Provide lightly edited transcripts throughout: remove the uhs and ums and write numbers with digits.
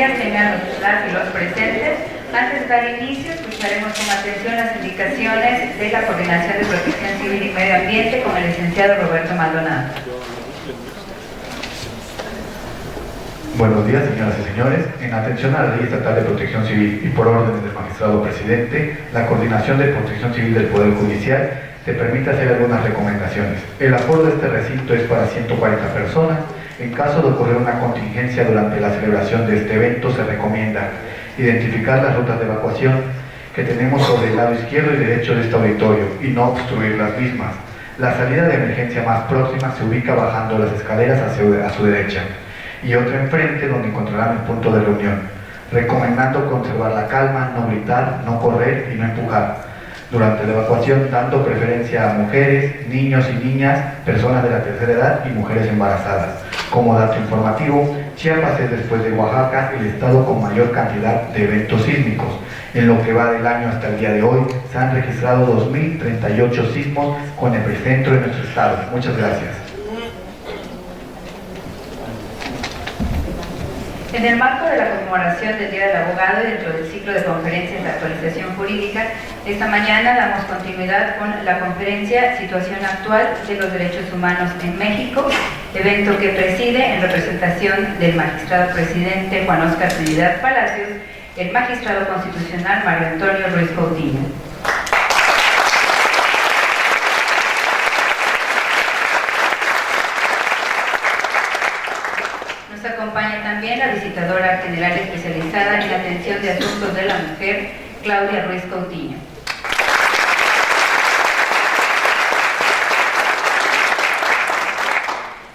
días tengan las y los presentes. Antes de dar inicio, escucharemos con atención las indicaciones de la Coordinación de Protección Civil y Medio Ambiente con el licenciado Roberto Maldonado. Buenos días, señoras y señores. En atención a la Ley Estatal de Protección Civil y por orden del magistrado presidente, la Coordinación de Protección Civil del Poder Judicial se permite hacer algunas recomendaciones. El aforo de este recinto es para 140 personas. En caso de ocurrir una contingencia durante la celebración de este evento, se recomienda identificar las rutas de evacuación que tenemos sobre el lado izquierdo y derecho de este auditorio y no obstruir las mismas. La salida de emergencia más próxima se ubica bajando las escaleras a su derecha y otra enfrente donde encontrarán el punto de reunión, recomendando conservar la calma, no gritar, no correr y no empujar durante la evacuación, dando preferencia a mujeres, niños y niñas, personas de la tercera edad y mujeres embarazadas. Como dato informativo, Chiapas es, después de Oaxaca, el estado con mayor cantidad de eventos sísmicos. En lo que va del año hasta el día de hoy, se han registrado 2.038 sismos con epicentro en nuestro estado. Muchas gracias. En el marco de la conmemoración del Día del Abogado y dentro del ciclo de conferencias de actualización jurídica, esta mañana damos continuidad con la conferencia Situación Actual de los Derechos Humanos en México, evento que preside en representación del magistrado presidente Juan Óscar Trinidad Palacios, el magistrado constitucional Mario Antonio Ruiz Coutinho. Nos acompaña también la visitadora general especializada en la atención de asuntos de la mujer, Claudia Ruiz Coutinho.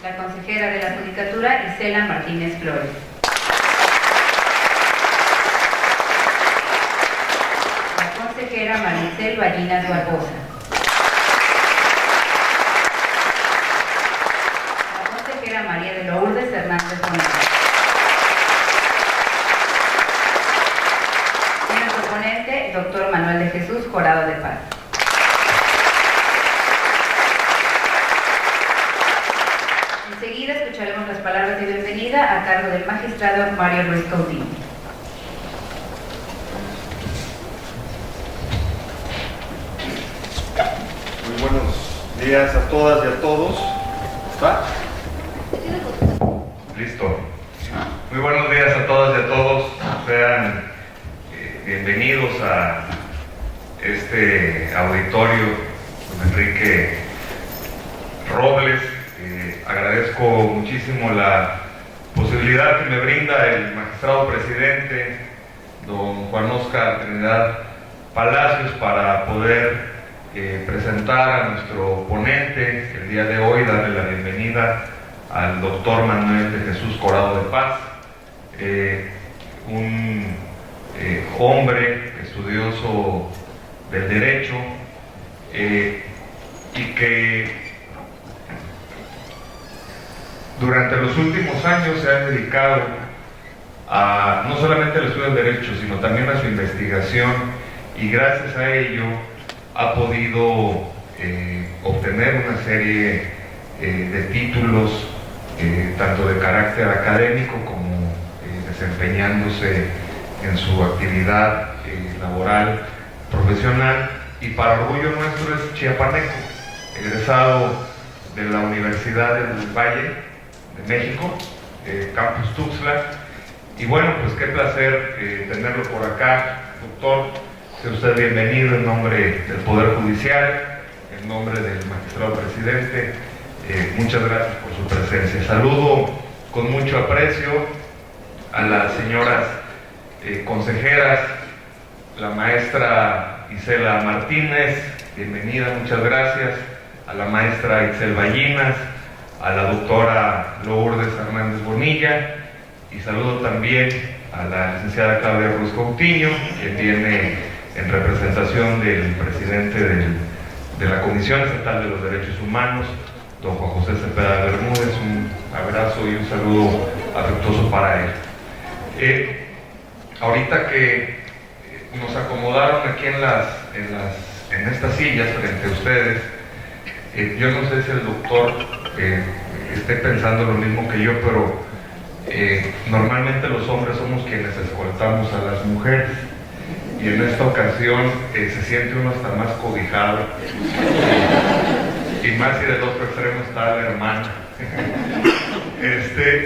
La consejera de la Judicatura, Isela Martínez Flores. La consejera Maricel Ballinas Barbosa. María de Lourdes Hernández Montes. Y nuestro ponente, el doctor Manuel de Jesús Jurado de Paz. Enseguida escucharemos las palabras de bienvenida a cargo del magistrado Mario Ruiz Coutinho. Muy buenos días a todas y a todos. ¿Está? Listo. Muy buenos días a todas y a todos. Sean bienvenidos a este auditorio, don Enrique Robles. Agradezco muchísimo la posibilidad que me brinda el magistrado presidente, don Juan Óscar Trinidad Palacios, para poder presentar a nuestro ponente el día de hoy, darle la bienvenida al doctor Manuel de Jesús Jurado de Paz, un hombre estudioso del derecho y que durante los últimos años se ha dedicado a no solamente al estudio del derecho, sino también a su investigación, y gracias a ello ha podido obtener una serie de títulos tanto de carácter académico como desempeñándose en su actividad laboral, profesional, y para orgullo nuestro es chiapaneco, egresado de la Universidad del Valle de México, Campus Tuxtla. Y bueno, pues qué placer tenerlo por acá, doctor. Sea usted bienvenido en nombre del Poder Judicial, en nombre del magistrado presidente. Muchas gracias por su presencia. Saludo con mucho aprecio a las señoras consejeras, la maestra Isela Martínez, bienvenida, muchas gracias, a la maestra Itzel Ballinas, a la doctora Lourdes Hernández Bonilla, y saludo también a la licenciada Claudia Ruiz Coutinho, quien viene en representación del presidente de la Comisión Estatal de los Derechos Humanos, don Juan José Cepeda Bermúdez. Un abrazo y un saludo afectuoso para él. Ahorita que nos acomodaron aquí en estas sillas frente a ustedes, yo no sé si el doctor esté pensando lo mismo que yo, pero Normalmente los hombres somos quienes escoltamos a las mujeres, y en esta ocasión se siente uno hasta más cobijado, y más si del otro extremo está la hermana.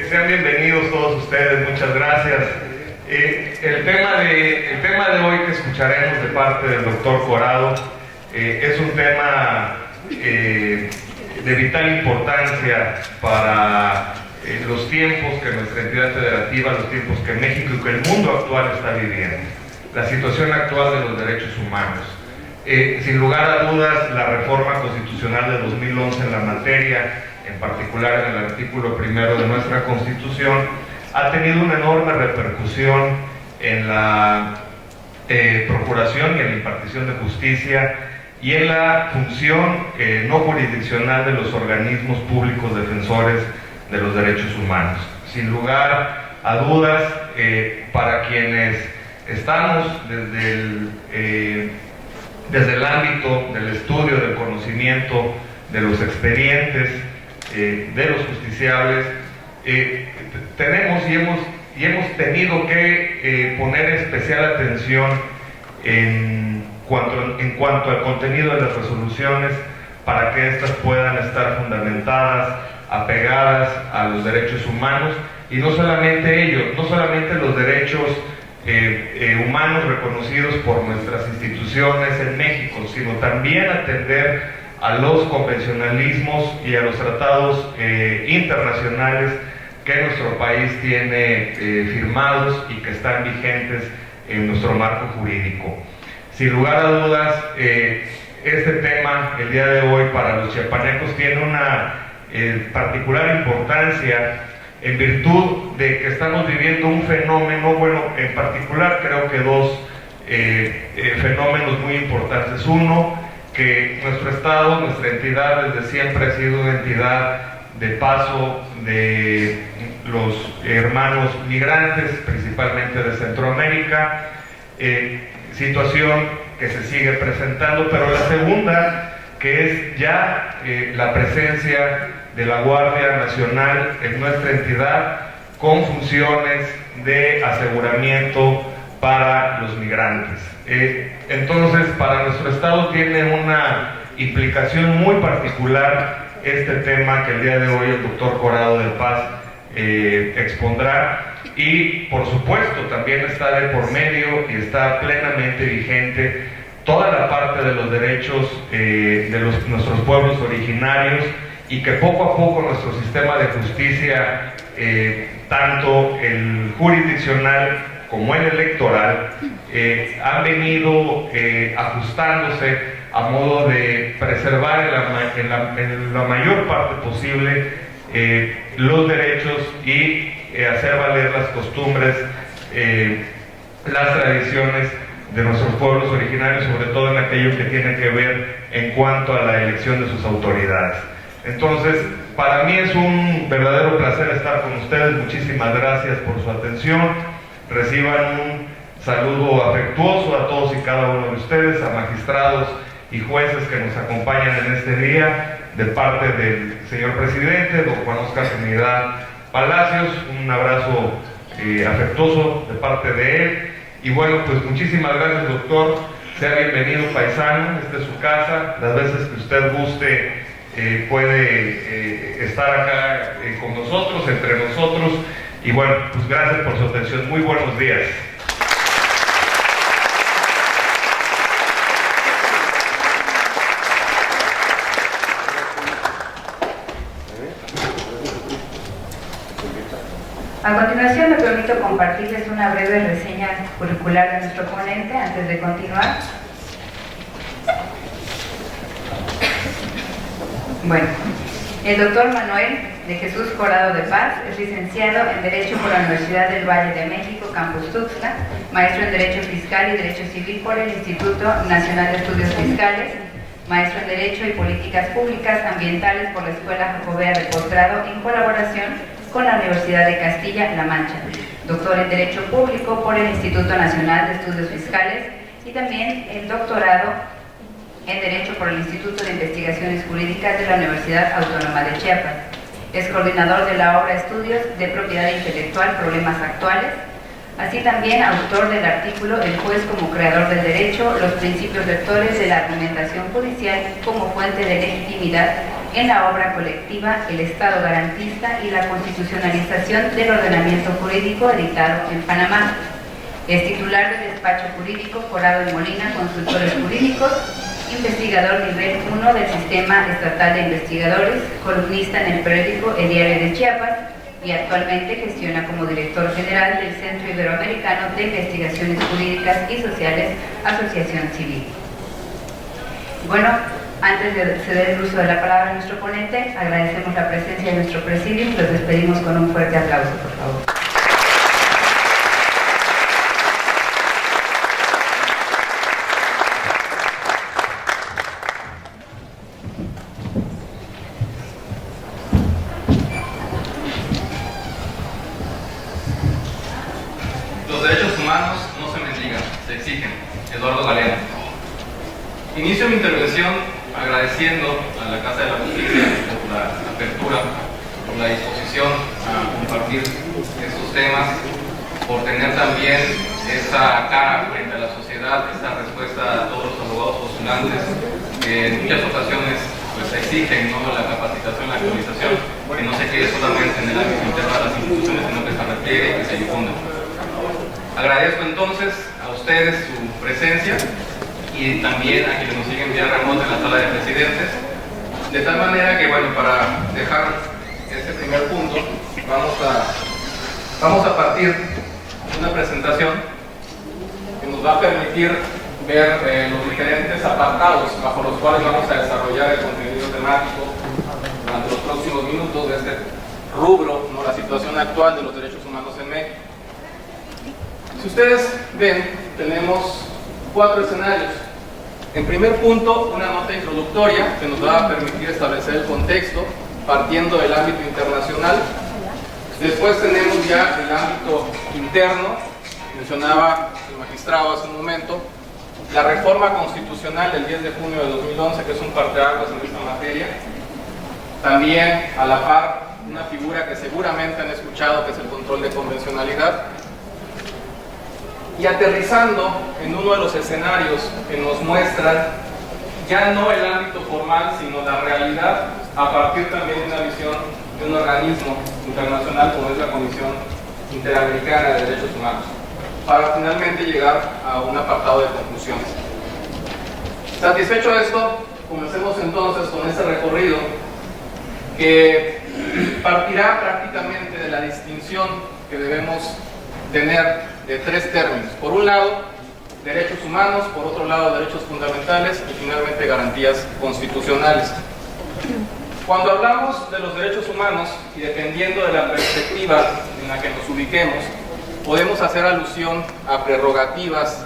Sean bienvenidos todos ustedes, muchas gracias. El tema de hoy que escucharemos de parte del doctor Corado es un tema de vital importancia para los tiempos que nuestra entidad federativa, los tiempos que México y que el mundo actual está viviendo, la situación actual de los derechos humanos. Sin lugar a dudas, la reforma constitucional de 2011 en la materia, en particular en el artículo 1 de nuestra Constitución, ha tenido una enorme repercusión en la procuración y en la impartición de justicia y en la función no jurisdiccional de los organismos públicos defensores de los derechos humanos. Sin lugar a dudas, para quienes estamos desde el ámbito del estudio, del conocimiento, de los expedientes, de los justiciables, tenemos y hemos tenido que poner especial atención en cuanto al contenido de las resoluciones, para que éstas puedan estar fundamentadas, apegadas a los derechos humanos, y no solamente ellos, no solamente los derechos humanos reconocidos por nuestras instituciones en México, sino también atender a los convencionalismos y a los tratados internacionales que nuestro país tiene firmados y que están vigentes en nuestro marco jurídico. Sin lugar a dudas, este tema, el día de hoy, para los chiapanecos tiene una particular importancia en virtud de que estamos viviendo un fenómeno, bueno, en particular creo que dos fenómenos muy importantes. Uno, que nuestro Estado, nuestra entidad desde siempre ha sido una entidad de paso de los hermanos migrantes, principalmente de Centroamérica, situación que se sigue presentando, pero la segunda, que es ya la presencia de la Guardia Nacional en nuestra entidad con funciones de aseguramiento para los migrantes. Entonces, para nuestro Estado tiene una implicación muy particular este tema que el día de hoy el doctor Corado del Paz expondrá, y por supuesto también está de por medio y está plenamente vigente toda la parte de los derechos de nuestros pueblos originarios, y que poco a poco nuestro sistema de justicia, tanto el jurisdiccional como el electoral, han venido ajustándose a modo de preservar en la mayor parte posible los derechos y hacer valer las costumbres, las tradiciones de nuestros pueblos originarios, sobre todo en aquello que tiene que ver en cuanto a la elección de sus autoridades. Entonces, para mí es un verdadero placer estar con ustedes. Muchísimas gracias por su atención. Reciban un saludo afectuoso a todos y cada uno de ustedes, a magistrados y jueces que nos acompañan en este día, de parte del señor presidente, don Juan Oscar Trinidad Palacios. Un abrazo afectuoso de parte de él. Y bueno, pues muchísimas gracias, doctor. Sea bienvenido, paisano. Esta es su casa. Las veces que usted guste puede estar acá con nosotros, entre nosotros. Y bueno, pues gracias por su atención. Muy buenos días. A continuación me permito compartirles una breve reseña curricular de nuestro ponente antes de continuar. Bueno, el doctor Manuel de Jesús Corado de Paz es licenciado en Derecho por la Universidad del Valle de México, Campus Tuxtla, maestro en Derecho Fiscal y Derecho Civil por el Instituto Nacional de Estudios Fiscales, maestro en Derecho y Políticas Públicas Ambientales por la Escuela Jacobea de Posgrado en colaboración con la Universidad de Castilla-La Mancha, doctor en Derecho Público por el Instituto Nacional de Estudios Fiscales y también el doctorado en Derecho por el Instituto de Investigaciones Jurídicas de la Universidad Autónoma de Chiapas. Es coordinador de la obra Estudios de Propiedad Intelectual, Problemas Actuales. Así también autor del artículo El juez como creador del derecho, los principios rectores de la argumentación judicial como fuente de legitimidad en la obra colectiva, el Estado garantista y la constitucionalización del ordenamiento jurídico, editado en Panamá. Es titular del despacho jurídico Corrado y Molina, consultores jurídicos, investigador nivel 1 del Sistema Estatal de Investigadores, columnista en el periódico El Diario de Chiapas, y actualmente gestiona como director general del Centro Iberoamericano de Investigaciones Jurídicas y Sociales, Asociación Civil. Bueno, antes de ceder el uso de la palabra a nuestro ponente, agradecemos la presencia de nuestro presidium y los despedimos con un fuerte aplauso, por favor. Los derechos humanos no se mendigan, se exigen. Eduardo Galeano. Inicio mi intervención agradeciendo a la Casa de la Justicia por la apertura, por la disposición a compartir estos temas, por tener también esa cara frente a la sociedad, esa respuesta a todos los abogados postulantes que en muchas ocasiones pues exigen no la capacitación, la actualización, que no se quede solamente en el ámbito interno de las instituciones, sino que se repliegue y que se difunda. Agradezco entonces a ustedes su presencia y también a quienes nos siguen vía remota en la sala de presidentes, de tal manera que, bueno, para dejar este primer punto, vamos a partir de una presentación que nos va a permitir ver los diferentes apartados bajo los cuales vamos a desarrollar el contenido temático durante los próximos minutos de este rubro, ¿no? La situación actual de los derechos humanos en México. Si ustedes ven, tenemos 4 escenarios. En primer punto, una nota introductoria que nos va a permitir establecer el contexto partiendo del ámbito internacional. Después tenemos ya el ámbito interno, mencionaba el magistrado hace un momento, la reforma constitucional del 10 de junio de 2011, que es un parteaguas en esta materia. También, a la par, una figura que seguramente han escuchado, que es el control de convencionalidad. Y aterrizando en uno de los escenarios que nos muestran ya no el ámbito formal, sino la realidad, a partir también de una visión de un organismo internacional como es la Comisión Interamericana de Derechos Humanos, para finalmente llegar a un apartado de conclusiones. Satisfecho esto, comencemos entonces con este recorrido que partirá prácticamente de la distinción que debemos tener de 3 términos. Por un lado, derechos humanos, por otro lado, derechos fundamentales y finalmente garantías constitucionales. Cuando hablamos de los derechos humanos, y dependiendo de la perspectiva en la que nos ubiquemos, podemos hacer alusión a prerrogativas,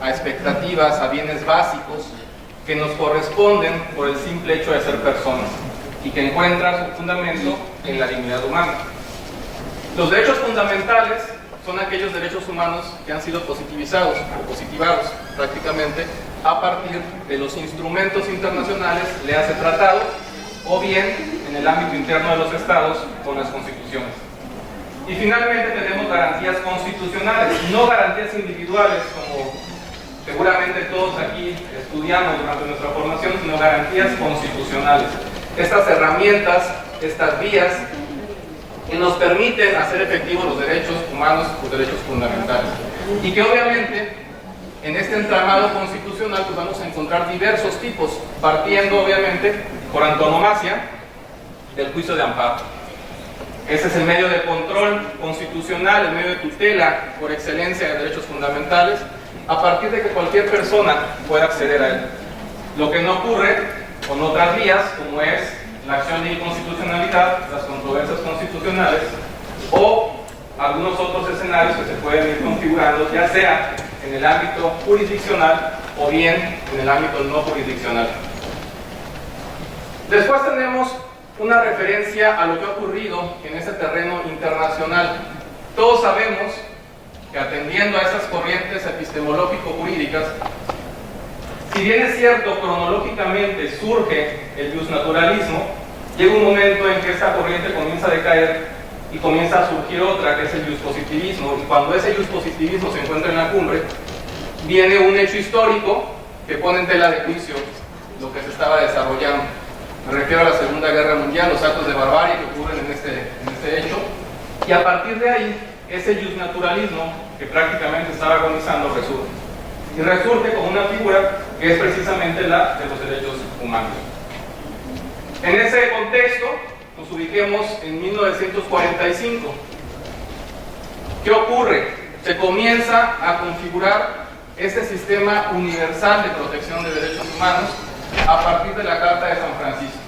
a expectativas, a bienes básicos que nos corresponden por el simple hecho de ser personas y que encuentran su fundamento en la dignidad humana. Los derechos fundamentales son aquellos derechos humanos que han sido positivizados o positivados prácticamente a partir de los instrumentos internacionales, le hace tratado, o bien en el ámbito interno de los estados con las constituciones. Y finalmente tenemos garantías constitucionales, no garantías individuales como seguramente todos aquí estudiamos durante nuestra formación, sino garantías constitucionales. Estas herramientas, estas vías que nos permiten hacer efectivos los derechos humanos, los derechos fundamentales. Y que obviamente en este entramado constitucional pues vamos a encontrar diversos tipos, partiendo obviamente por antonomasia del juicio de amparo. Ese es el medio de control constitucional, el medio de tutela por excelencia de derechos fundamentales, a partir de que cualquier persona pueda acceder a él. Lo que no ocurre con otras vías, como es la acción de inconstitucionalidad, las controversias constitucionales o algunos otros escenarios que se pueden ir configurando, ya sea en el ámbito jurisdiccional o bien en el ámbito no jurisdiccional. Después tenemos una referencia a lo que ha ocurrido en ese terreno internacional. Todos sabemos que atendiendo a esas corrientes epistemológico-jurídicas, si bien es cierto, cronológicamente surge el justnaturalismo, llega un momento en que esta corriente comienza a decaer y comienza a surgir otra, que es el positivismo, y cuando ese positivismo se encuentra en la cumbre, viene un hecho histórico que pone en tela de juicio lo que se estaba desarrollando. Me refiero a la Segunda Guerra Mundial, los actos de barbarie que ocurren en este hecho, y a partir de ahí, ese naturalismo que prácticamente estaba agonizando resurge. Y resurge como una figura que es precisamente la de los derechos humanos. En ese contexto, nos ubiquemos en 1945. ¿Qué ocurre? Se comienza a configurar este sistema universal de protección de derechos humanos a partir de la Carta de San Francisco.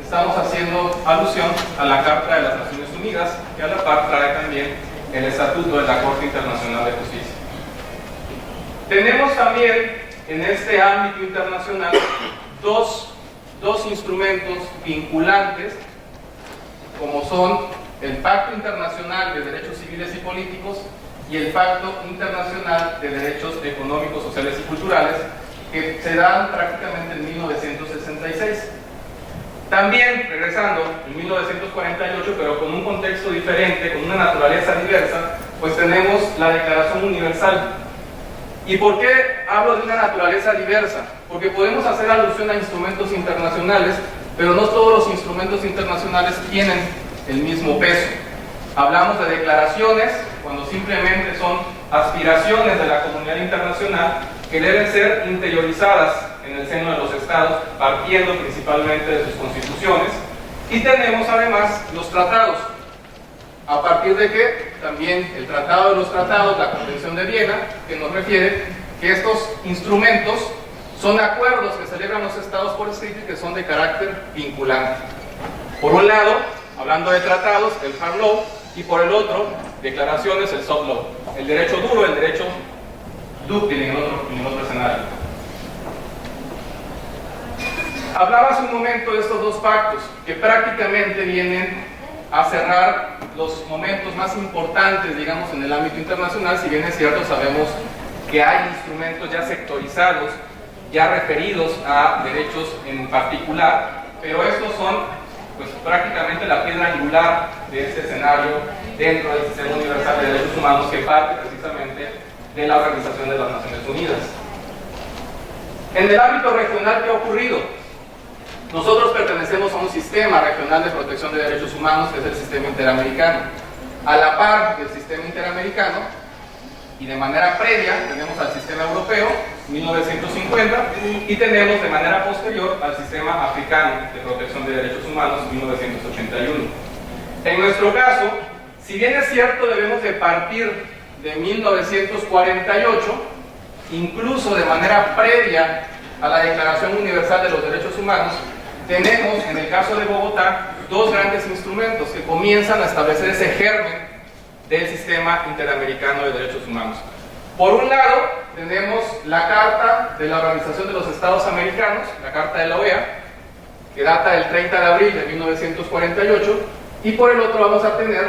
Estamos haciendo alusión a la Carta de las Naciones Unidas, que a la par trae también el Estatuto de la Corte Internacional de Justicia. Tenemos también en este ámbito internacional dos instrumentos vinculantes, como son el Pacto Internacional de Derechos Civiles y Políticos y el Pacto Internacional de Derechos Económicos, Sociales y Culturales, que se dan prácticamente en 1966. También, regresando, en 1948, pero con un contexto diferente, con una naturaleza diversa, pues tenemos la Declaración Universal. ¿Y por qué hablo de una naturaleza diversa? Porque podemos hacer alusión a instrumentos internacionales, pero no todos los instrumentos internacionales tienen el mismo peso. Hablamos de declaraciones cuando simplemente son aspiraciones de la comunidad internacional que deben ser interiorizadas en el seno de los estados, partiendo principalmente de sus constituciones. Y tenemos además los tratados, a partir de que también el Tratado de los Tratados, la Convención de Viena, que nos refiere que estos instrumentos son acuerdos que celebran los estados por escrito y que son de carácter vinculante. Por un lado, hablando de tratados, el hard law, y por el otro, declaraciones, el soft law. El derecho duro, el derecho dúctil en otro escenario. Hablaba hace un momento de estos dos pactos que prácticamente vienen a cerrar los momentos más importantes, digamos, en el ámbito internacional. Si bien es cierto, sabemos que hay instrumentos ya sectorizados, ya referidos a derechos en particular, pero estos son pues prácticamente la piedra angular de este escenario dentro del Sistema Universal de Derechos Humanos, que parte precisamente de la Organización de las Naciones Unidas. En el ámbito regional, ¿qué ha ocurrido? Nosotros pertenecemos a un sistema regional de protección de derechos humanos, que es el Sistema Interamericano. A la par del Sistema Interamericano, y de manera previa, tenemos al Sistema Europeo, 1950, y tenemos de manera posterior al Sistema Africano de Protección de Derechos Humanos, 1981. En nuestro caso, si bien es cierto, debemos de partir de 1948, incluso de manera previa a la Declaración Universal de los Derechos Humanos, tenemos, en el caso de Bogotá, dos grandes instrumentos que comienzan a establecer ese germen del Sistema Interamericano de Derechos Humanos. Por un lado, tenemos la Carta de la Organización de los Estados Americanos, la Carta de la OEA, que data del 30 de abril de 1948, y por el otro vamos a tener,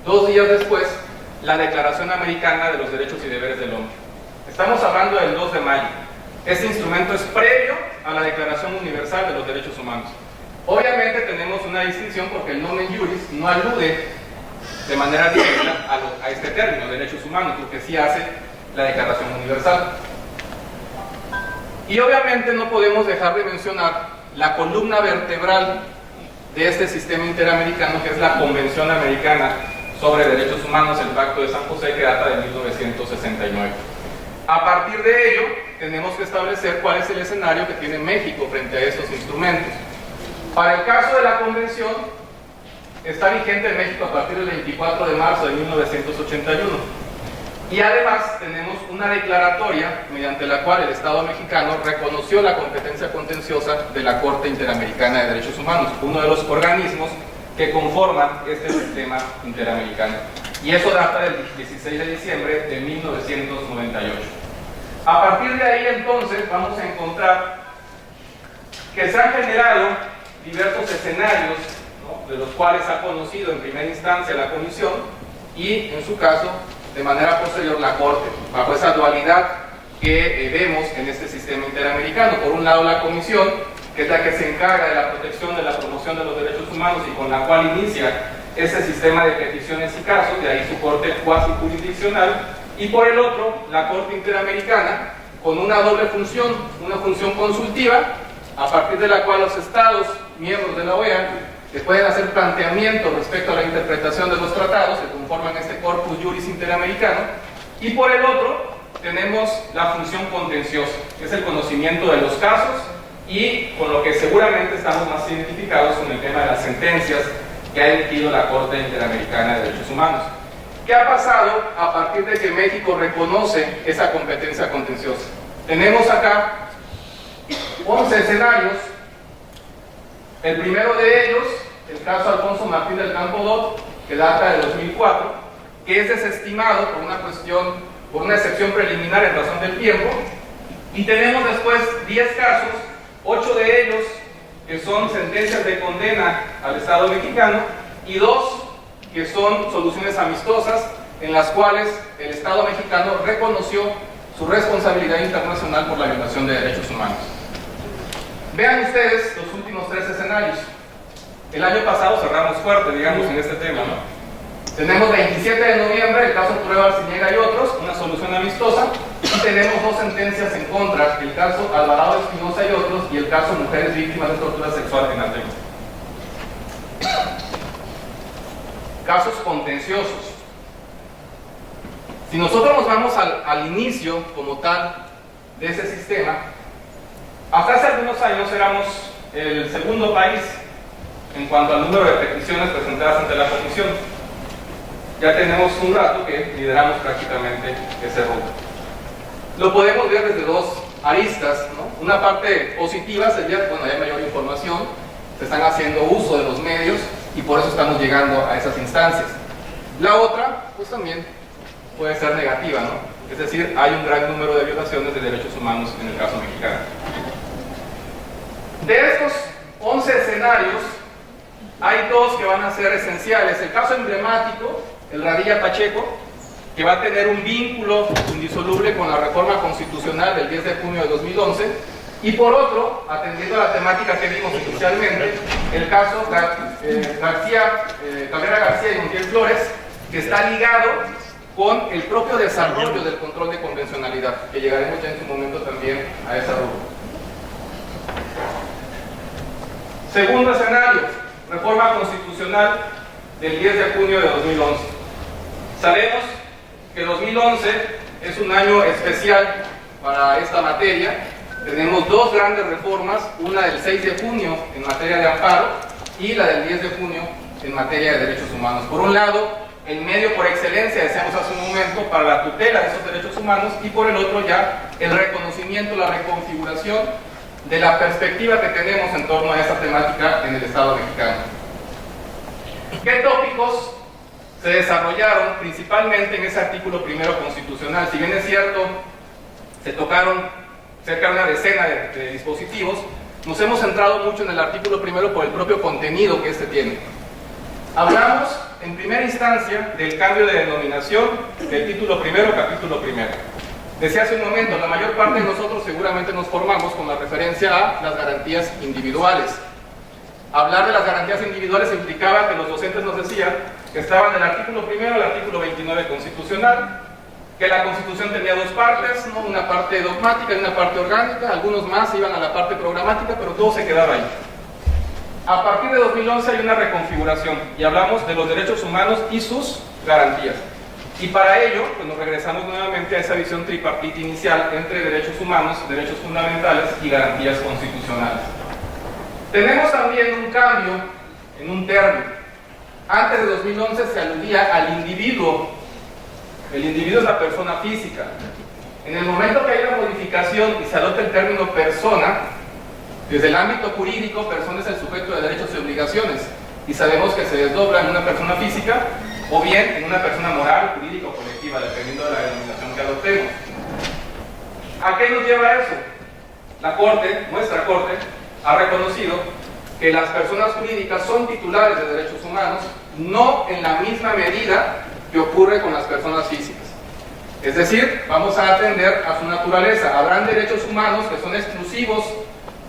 2 días después, la Declaración Americana de los Derechos y Deberes del Hombre. Estamos hablando del 2 de mayo. Este instrumento es previo a la Declaración Universal de los Derechos Humanos. Obviamente tenemos una distinción porque el nomen juris no alude de manera directa a este término, derechos humanos, lo que sí hace la Declaración Universal. Y obviamente no podemos dejar de mencionar la columna vertebral de este sistema interamericano, que es la Convención Americana sobre Derechos Humanos, el Pacto de San José, que data de 1969. A partir de ello, tenemos que establecer cuál es el escenario que tiene México frente a estos instrumentos. Para el caso de la Convención, está vigente en México a partir del 24 de marzo de 1981. Y además tenemos una declaratoria mediante la cual el Estado mexicano reconoció la competencia contenciosa de la Corte Interamericana de Derechos Humanos, uno de los organismos que conforman este sistema interamericano. Y eso data del 16 de diciembre de 1998. A partir de ahí, entonces, vamos a encontrar que se han generado diversos escenarios, ¿no?, de los cuales ha conocido en primera instancia la Comisión y, en su caso, de manera posterior la Corte, bajo esa dualidad que vemos en este sistema interamericano. Por un lado, la Comisión, que es la que se encarga de la protección, de la promoción de los derechos humanos y con la cual inicia ese sistema de peticiones y casos, de ahí su corte cuasi jurisdiccional, y por el otro, la Corte Interamericana, con una doble función, una función consultiva, a partir de la cual los estados miembros de la OEA que pueden hacer planteamientos respecto a la interpretación de los tratados que conforman este corpus juris interamericano, y por el otro tenemos la función contenciosa, que es el conocimiento de los casos y con lo que seguramente estamos más identificados con el tema de las sentencias que ha emitido la Corte Interamericana de Derechos Humanos. ¿Qué ha pasado a partir de que México reconoce esa competencia contenciosa? Tenemos acá 11 escenarios. El primero de ellos, el caso Alfonso Martín del Campo Dot, que data de 2004, que es desestimado por una excepción preliminar en razón del tiempo, y tenemos después 10 casos, 8 de ellos que son sentencias de condena al Estado mexicano y 2 que son soluciones amistosas en las cuales el Estado mexicano reconoció su responsabilidad internacional por la violación de derechos humanos. Vean ustedes los últimos 3 escenarios. El año pasado cerramos fuerte, digamos, en este tema, ¿no? Tenemos 27 de noviembre, el caso Prueba Arciniega y otros, una solución amistosa, y tenemos 2 sentencias en contra, el caso Alvarado Espinosa y otros, y el caso Mujeres Víctimas de Tortura Sexual en Antemo. Casos contenciosos. Si nosotros nos vamos al inicio como tal de ese sistema, hasta hace algunos años éramos el segundo país en cuanto al número de peticiones presentadas ante la Comisión. Ya tenemos un rato que lideramos prácticamente ese rubro. Lo podemos ver desde 2 aristas, ¿no? Una parte positiva sería, bueno, hay mayor información, se están haciendo uso de los medios y por eso estamos llegando a esas instancias. La otra, pues también puede ser negativa, ¿no? Es decir, hay un gran número de violaciones de derechos humanos en el caso mexicano. De estos 11 escenarios, hay 2 que van a ser esenciales. El caso emblemático, el Radilla Pacheco, que va a tener un vínculo indisoluble con la reforma constitucional del 10 de junio de 2011, y por otro, atendiendo a la temática que vimos inicialmente, el caso Cabrera García y Montiel Flores, que está ligado con el propio desarrollo del control de convencionalidad, que llegaremos ya en su momento también a esa rubro. Segundo escenario, reforma constitucional del 10 de junio de 2011. Sabemos que 2011 es un año especial para esta materia. Tenemos 2 grandes reformas, una del 6 de junio en materia de amparo y la del 10 de junio en materia de derechos humanos. Por un lado, el medio por excelencia, decíamos hace un momento, para la tutela de esos derechos humanos, y por el otro ya el reconocimiento, la reconfiguración de la perspectiva que tenemos en torno a esta temática en el Estado mexicano. ¿Qué tópicos se desarrollaron principalmente en ese artículo primero constitucional? Si bien es cierto, se tocaron cerca de una decena de dispositivos, nos hemos centrado mucho en el artículo primero por el propio contenido que este tiene. Hablamos en primera instancia del cambio de denominación del título primero, capítulo primero. Decía hace un momento, la mayor parte de nosotros seguramente nos formamos con la referencia a las garantías individuales. Hablar de las garantías individuales implicaba que los docentes nos decían que estaban del artículo primero al artículo 29 constitucional, que la Constitución tenía 2 partes, ¿no? Una parte dogmática y una parte orgánica, algunos más iban a la parte programática, pero todo se quedaba ahí. A partir de 2011 hay una reconfiguración y hablamos de los derechos humanos y sus garantías. Y para ello, pues nos regresamos nuevamente a esa visión tripartita inicial entre derechos humanos, derechos fundamentales y garantías constitucionales. Tenemos también un cambio en un término. Antes de 2011 se aludía al individuo. El individuo es la persona física. En el momento que hay una modificación y se adopta el término persona, desde el ámbito jurídico, persona es el sujeto de derechos y obligaciones. Y sabemos que se desdobla en una persona física o bien en una persona moral, jurídica o colectiva, dependiendo de la denominación que adoptemos. ¿A qué nos lleva eso? La Corte, nuestra Corte, ha reconocido que las personas jurídicas son titulares de derechos humanos, no en la misma medida que ocurre con las personas físicas. Es decir, vamos a atender a su naturaleza. Habrán derechos humanos que son exclusivos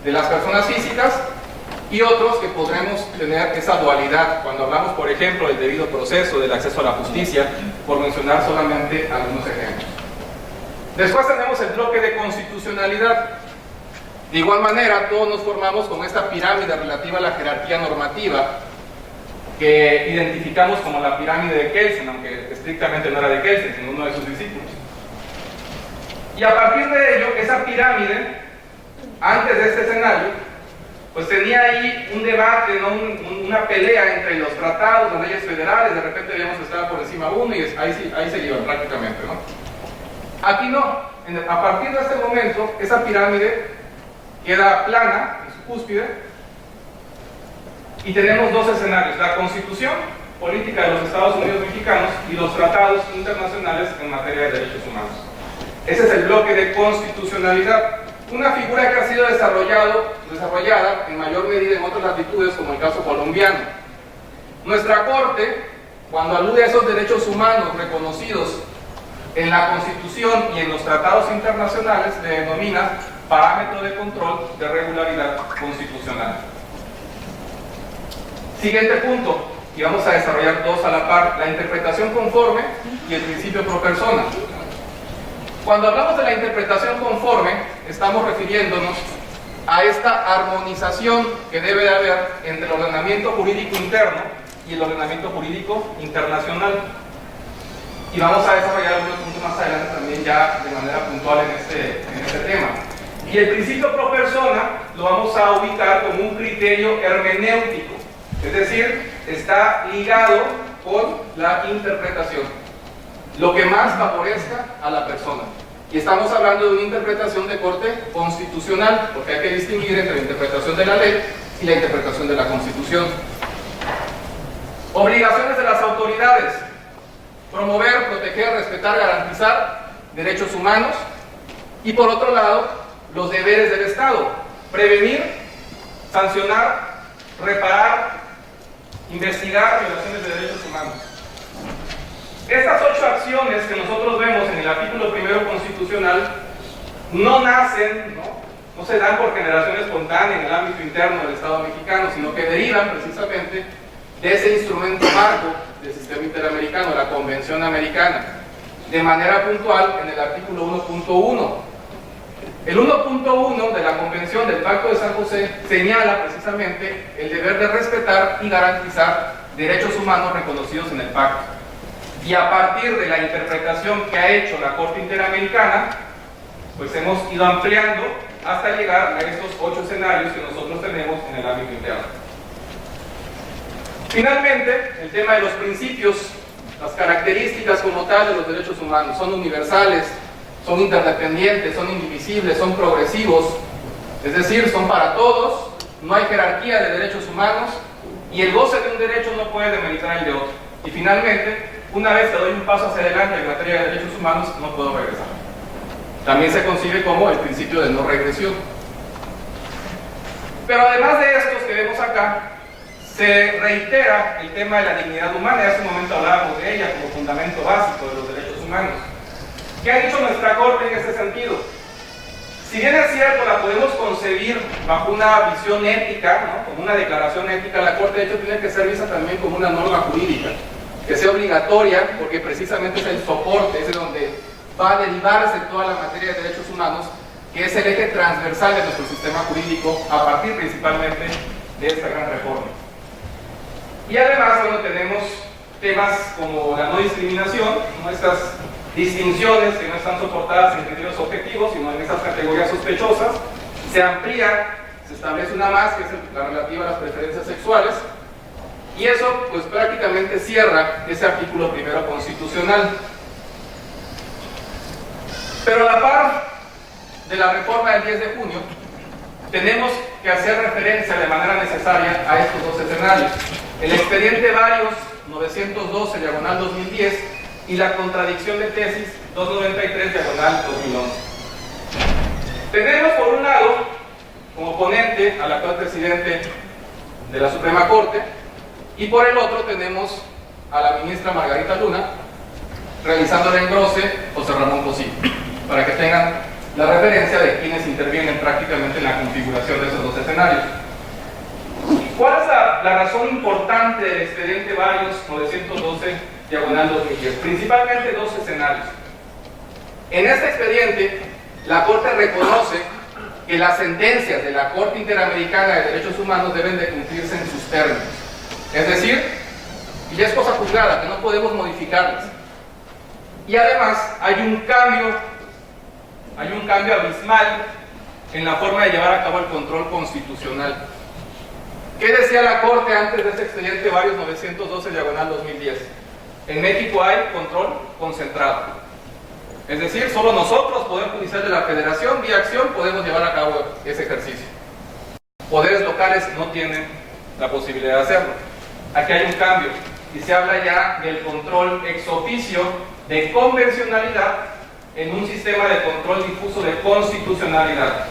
de las personas físicas, y otros que podremos tener esa dualidad cuando hablamos, por ejemplo, del debido proceso, del acceso a la justicia, por mencionar solamente algunos ejemplos. Después tenemos el bloque de constitucionalidad. De igual manera, todos nos formamos con esta pirámide relativa a la jerarquía normativa que identificamos como la pirámide de Kelsen, aunque estrictamente no era de Kelsen, sino uno de sus discípulos. Y a partir de ello, esa pirámide, antes de este escenario, pues tenía ahí un debate, ¿no? Una pelea entre los tratados, las leyes federales. De repente veíamos que estaba por encima uno y ahí se iba prácticamente, ¿no? Aquí no. A partir de este momento, esa pirámide queda plana en su cúspide y tenemos dos escenarios: la Constitución política de los Estados Unidos mexicanos y los tratados internacionales en materia de derechos humanos. Ese es el bloque de constitucionalidad, una figura que ha sido desarrollada en mayor medida en otras latitudes, como el caso colombiano. Nuestra Corte, cuando alude a esos derechos humanos reconocidos en la Constitución y en los tratados internacionales, le denomina parámetro de control de regularidad constitucional. Siguiente punto, y vamos a desarrollar dos a la par: la interpretación conforme y el principio pro persona. Cuando hablamos de la interpretación conforme, estamos refiriéndonos a esta armonización que debe de haber entre el ordenamiento jurídico interno y el ordenamiento jurídico internacional. Y vamos a desarrollar algunos puntos más adelante también ya de manera puntual en este tema. Y el principio pro persona lo vamos a ubicar como un criterio hermenéutico, es decir, está ligado con la interpretación, lo que más favorezca a la persona. Y estamos hablando de una interpretación de corte constitucional, porque hay que distinguir entre la interpretación de la ley y la interpretación de la Constitución. Obligaciones de las autoridades: promover, proteger, respetar, garantizar derechos humanos. Y por otro lado, los deberes del Estado: prevenir, sancionar, reparar, investigar violaciones de derechos humanos. Estas 8 acciones que nosotros vemos en el artículo primero constitucional no nacen, no se dan por generación espontánea en el ámbito interno del Estado mexicano, sino que derivan precisamente de ese instrumento marco del sistema interamericano, la Convención Americana, de manera puntual en el artículo 1.1. El 1.1 de la Convención del Pacto de San José señala precisamente el deber de respetar y garantizar derechos humanos reconocidos en el pacto. Y a partir de la interpretación que ha hecho la Corte Interamericana, pues hemos ido ampliando hasta llegar a estos 8 escenarios que nosotros tenemos en el ámbito interno. Finalmente, el tema de los principios, las características como tal de los derechos humanos: son universales, son interdependientes, son indivisibles, son progresivos, es decir, son para todos, no hay jerarquía de derechos humanos y el goce de un derecho no puede demeritar el de otro. Y finalmente, una vez que doy un paso hacia adelante en materia de derechos humanos, no puedo regresar. También se concibe como el principio de no regresión. Pero además de estos que vemos acá, se reitera el tema de la dignidad humana. Y hace un momento hablábamos de ella como fundamento básico de los derechos humanos. ¿Qué ha dicho nuestra Corte en este sentido? Si bien es cierto, la podemos concebir bajo una visión ética, ¿no?, como una declaración ética, la Corte de hecho tiene que ser vista también como una norma jurídica, que sea obligatoria, porque precisamente es el soporte, es de donde va a derivarse toda la materia de derechos humanos, que es el eje transversal de nuestro sistema jurídico, a partir principalmente de esta gran reforma. Y además, bueno, tenemos temas como la no discriminación, ¿no?, estas distinciones que no están soportadas en criterios objetivos, sino en esas categorías sospechosas. Se amplía, se establece una más, que es la relativa a las preferencias sexuales, y eso pues prácticamente cierra ese artículo primero constitucional. Pero a la par de la reforma del 10 de junio, tenemos que hacer referencia de manera necesaria a estos dos escenarios: el expediente Varios 912/2010 y la contradicción de tesis 293/2011. Tenemos por un lado como ponente al actual presidente de la Suprema Corte, y por el otro tenemos a la ministra Margarita Luna, realizando el engrose José Ramón Cosío, para que tengan la referencia de quienes intervienen prácticamente prácticamente en la configuración de esos dos escenarios. ¿Cuál es la razón importante del expediente Varios 912/2010? Principalmente dos escenarios. En este expediente, la Corte reconoce que las sentencias de la Corte Interamericana de Derechos Humanos deben de cumplirse en sus términos. Es decir, y es cosa juzgada, que no podemos modificarlas. Y además hay un cambio abismal en la forma de llevar a cabo el control constitucional. ¿Qué decía la Corte antes de este expediente Varios 912/2010? En México hay control concentrado. Es decir, solo nosotros, Poder Judicial de la Federación, vía acción, podemos llevar a cabo ese ejercicio. Poderes locales no tienen la posibilidad de hacerlo. Aquí hay un cambio y se habla ya del control ex oficio de convencionalidad en un sistema de control difuso de constitucionalidad.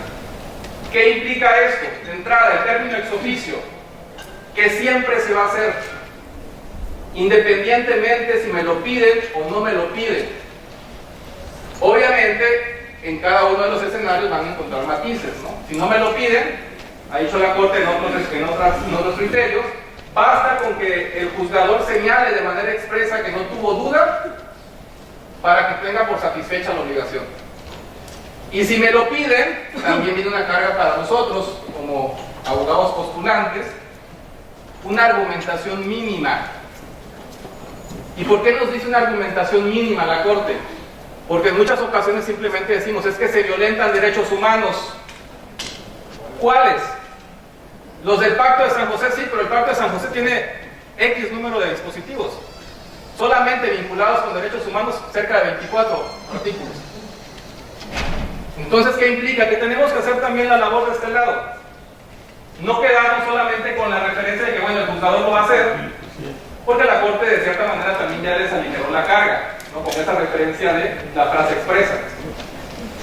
¿Qué implica esto? De entrada, el término ex oficio, que siempre se va a hacer, independientemente si me lo piden o no me lo piden. Obviamente, en cada uno de los escenarios van a encontrar matices, ¿no? Si no me lo piden, ha dicho la Corte en otros criterios, basta con que el juzgador señale de manera expresa que no tuvo duda para que tenga por satisfecha la obligación. Y si me lo piden, también viene una carga para nosotros, como abogados postulantes, una argumentación mínima. ¿Y por qué nos dice una argumentación mínima la Corte? Porque en muchas ocasiones simplemente decimos, es que se violentan derechos humanos. ¿Cuáles? Los del Pacto de San José, sí, pero el Pacto de San José tiene X número de dispositivos, solamente vinculados con derechos humanos, cerca de 24 artículos. Entonces, ¿qué implica? Que tenemos que hacer también la labor de este lado. No quedarnos solamente con la referencia de que, bueno, el juzgador lo va a hacer, porque la Corte de cierta manera también ya les aligeró la carga, ¿no? Con esa referencia de la frase expresa.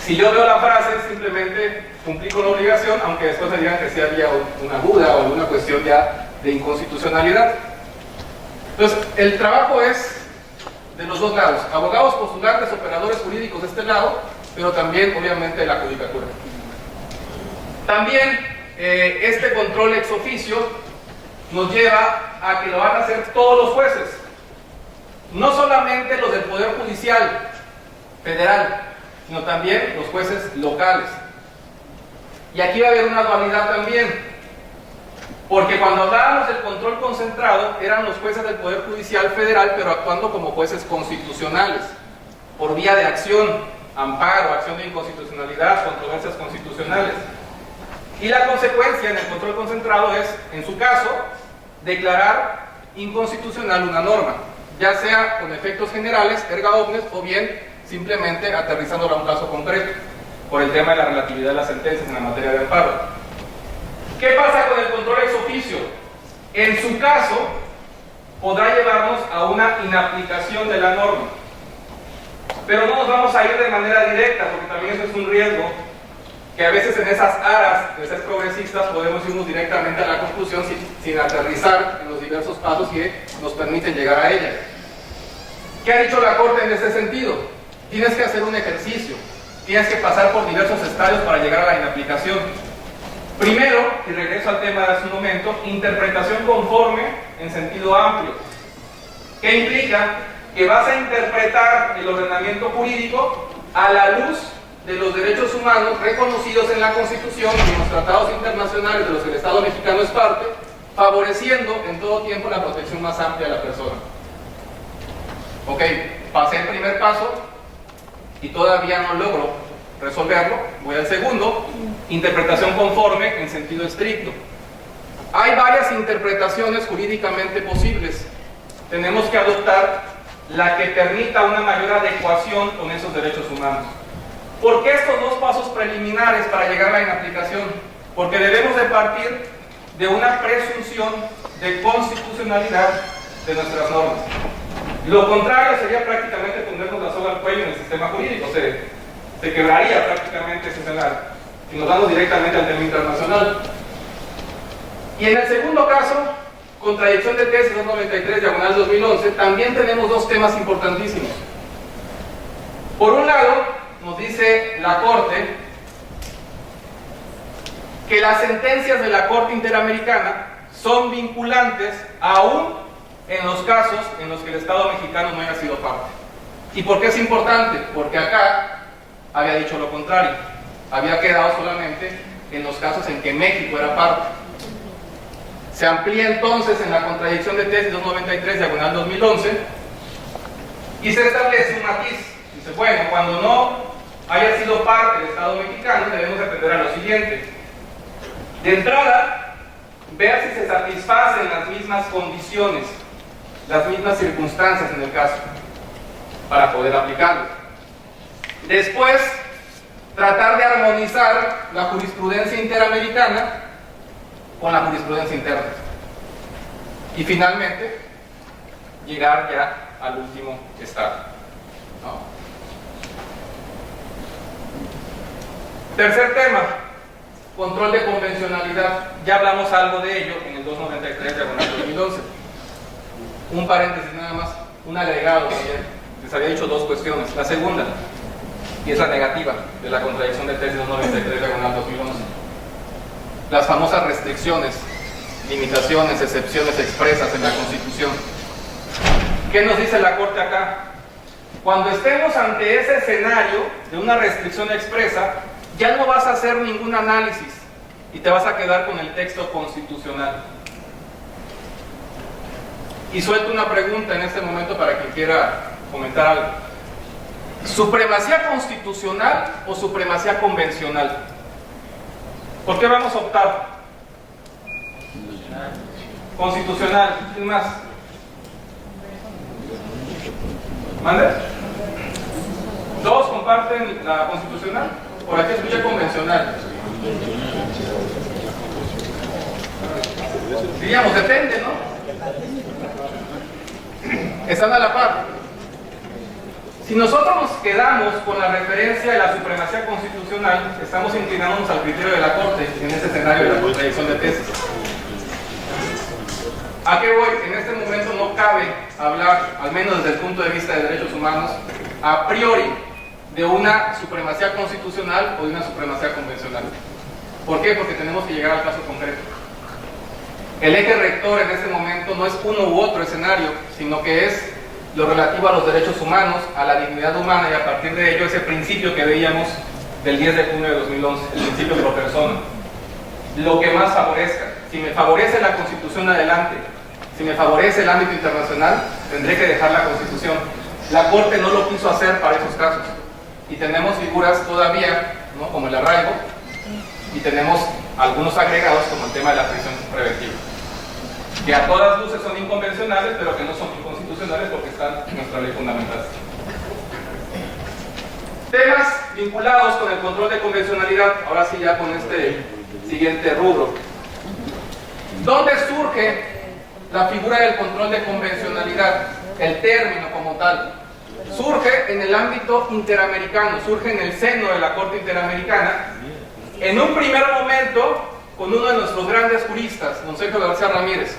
Si yo veo la frase, simplemente cumplí con la obligación, aunque después me digan que sí había una duda o alguna cuestión ya de inconstitucionalidad. Entonces, el trabajo es de los dos lados, abogados postulantes, operadores jurídicos de este lado, pero también, obviamente, de la judicatura. También, este control ex oficio nos lleva a que lo van a hacer todos los jueces, no solamente los del Poder Judicial Federal, sino también los jueces locales. Y aquí va a haber una dualidad también, porque cuando hablábamos del control concentrado, eran los jueces del Poder Judicial Federal, pero actuando como jueces constitucionales, por vía de acción, amparo, acción de inconstitucionalidad, controversias constitucionales. Y la consecuencia en el control concentrado es, en su caso, declarar inconstitucional una norma, ya sea con efectos generales, erga omnes, o bien simplemente aterrizándola a un caso concreto, por el tema de la relatividad de las sentencias en la materia de amparo. ¿Qué pasa con el control ex oficio? En su caso, podrá llevarnos a una inaplicación de la norma. Pero no nos vamos a ir de manera directa, porque también eso es un riesgo, que a veces en esas aras de ser progresistas podemos irnos directamente a la conclusión sin aterrizar en los diversos pasos que nos permiten llegar a ella. ¿Qué ha dicho la Corte en ese sentido? Tienes que hacer un ejercicio, tienes que pasar por diversos estadios para llegar a la inaplicación. Primero, y regreso al tema de hace un momento, interpretación conforme en sentido amplio. ¿Qué implica? Que vas a interpretar el ordenamiento jurídico a la luz de los derechos humanos reconocidos en la Constitución y en los tratados internacionales de los que el Estado mexicano es parte, favoreciendo en todo tiempo la protección más amplia de la persona. Ok, pasé el primer paso y todavía no logro resolverlo, voy al segundo, interpretación conforme en sentido estricto. Hay varias interpretaciones jurídicamente posibles. Tenemos que adoptar la que permita una mayor adecuación con esos derechos humanos. ¿Por qué estos dos pasos preliminares para llegar a la inaplicación? Porque debemos de partir de una presunción de constitucionalidad de nuestras normas. Lo contrario sería prácticamente ponernos la soga al cuello en el sistema jurídico, se quebraría prácticamente ese escenario y nos vamos directamente al tema internacional. Y en el segundo caso, contradicción de tesis 293/2011, también tenemos dos temas importantísimos. Por un lado, nos dice la Corte que las sentencias de la Corte Interamericana son vinculantes aún en los casos en los que el Estado mexicano no haya sido parte. ¿Y por qué es importante? Porque acá había dicho lo contrario, había quedado solamente en los casos en que México era parte. Se amplía entonces en la contradicción de tesis 293/2011 y se establece un matiz. Dice, bueno, cuando no haya sido parte del Estado mexicano, debemos atender a lo siguiente. De entrada, ver si se satisfacen las mismas condiciones, las mismas circunstancias en el caso, para poder aplicarlo. Después, tratar de armonizar la jurisprudencia interamericana con la jurisprudencia interna. Y finalmente, llegar ya al último estado, ¿no? Tercer tema, control de convencionalidad. Ya hablamos algo de ello en el 293/2011. Un paréntesis nada más, un agregado también. Les había dicho dos cuestiones. La segunda, y es la negativa de la contradicción de tesis 293/2011. Las famosas restricciones, limitaciones, excepciones expresas en la Constitución. ¿Qué nos dice la Corte acá? Cuando estemos ante ese escenario de una restricción expresa, ya no vas a hacer ningún análisis y te vas a quedar con el texto constitucional. Y suelto una pregunta en este momento para quien quiera comentar algo. ¿Supremacía constitucional o supremacía convencional? ¿Por qué vamos a optar? Constitucional. ¿Quién más? ¿Mande? ¿Dos comparten la constitucional? Por aquí escuché convencional. Diríamos, depende, ¿no? Están a la par. Si nosotros nos quedamos con la referencia de la supremacía constitucional, estamos inclinándonos al criterio de la Corte en este escenario de la contradicción de tesis. ¿A qué voy? En este momento no cabe hablar, al menos desde el punto de vista de derechos humanos, a priori de una supremacía constitucional o de una supremacía convencional. ¿Por qué? Porque tenemos que llegar al caso concreto. El eje rector en este momento no es uno u otro escenario, sino que es lo relativo a los derechos humanos, a la dignidad humana, y a partir de ello ese principio que veíamos del 10 de junio de 2011, el principio pro persona. Lo que más favorezca. Si me favorece la Constitución, adelante. Si me favorece el ámbito internacional, tendré que dejar la Constitución. La Corte no lo quiso hacer para esos casos. Y tenemos figuras todavía, ¿no?, como el arraigo, y tenemos algunos agregados como el tema de la prisión preventiva, que a todas luces son inconvencionales, pero que no son inconstitucionales porque están en nuestra ley fundamental. Temas vinculados con el control de convencionalidad, ahora sí ya con este siguiente rubro. ¿Dónde surge la figura del control de convencionalidad? El término como tal. Surge en el ámbito interamericano, surge en el seno de la Corte Interamericana, en un primer momento con uno de nuestros grandes juristas, don Sergio García Ramírez,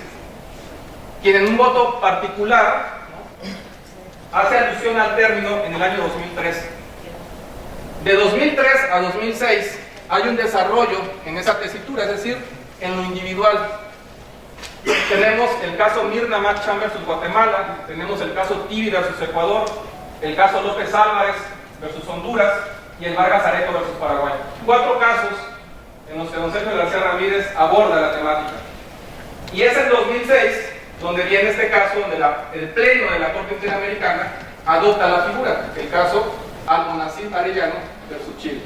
quien en un voto particular, ¿no?, hace alusión al término en el año 2003. De 2003 a 2006 hay un desarrollo en esa tesitura, es decir, en lo individual. Tenemos el caso Mirna Machan versus Guatemala, tenemos el caso Tibi versus Ecuador, el caso López Álvarez versus Honduras y el Vargas Areto versus Paraguay. 4 casos en los que don Sergio García Ramírez aborda la temática. Y es en 2006 donde viene este caso donde el Pleno de la Corte Interamericana adopta la figura, el caso Almonacid Arellano versus Chile.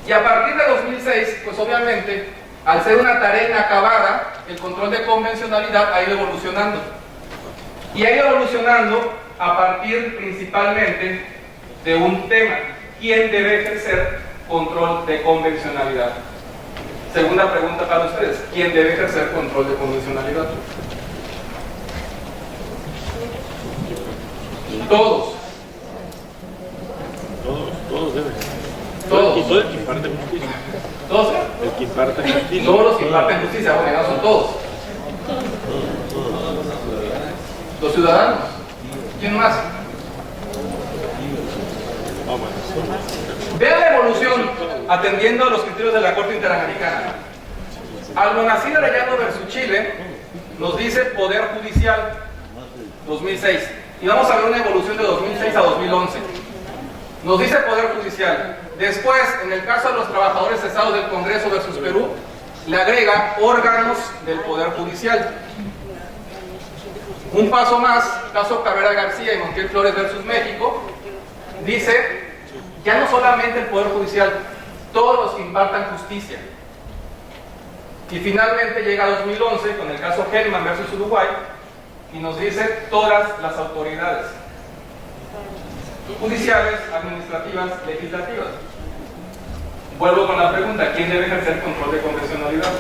Y a partir de 2006, pues obviamente, al ser una tarea inacabada, el control de convencionalidad ha ido evolucionando. Y ha ido evolucionando a partir principalmente de un tema: ¿quién debe ejercer control de convencionalidad? Segunda pregunta para ustedes: ¿quién debe ejercer control de convencionalidad? Todos. Todos deben. Todos. Y todo el que imparte justicia. ¿Todos? El que imparte justicia. Todos los que imparten justicia, porque no son todos. Los ciudadanos. ¿Quién más? Vean la evolución atendiendo a los criterios de la Corte Interamericana. Almonacid Arellano versus Chile nos dice Poder Judicial 2006. Y vamos a ver una evolución de 2006 a 2011. Nos dice Poder Judicial. Después, en el caso de los trabajadores cesados del Congreso versus Perú, le agrega órganos del Poder Judicial. Un paso más, caso Cabrera García y Montiel Flores versus México, dice ya no solamente el Poder Judicial, todos los que impartan justicia. Y finalmente llega 2011 con el caso Hellman versus Uruguay y nos dice todas las autoridades judiciales, administrativas, legislativas. Vuelvo con la pregunta, ¿quién debe ejercer control de convencionalidad?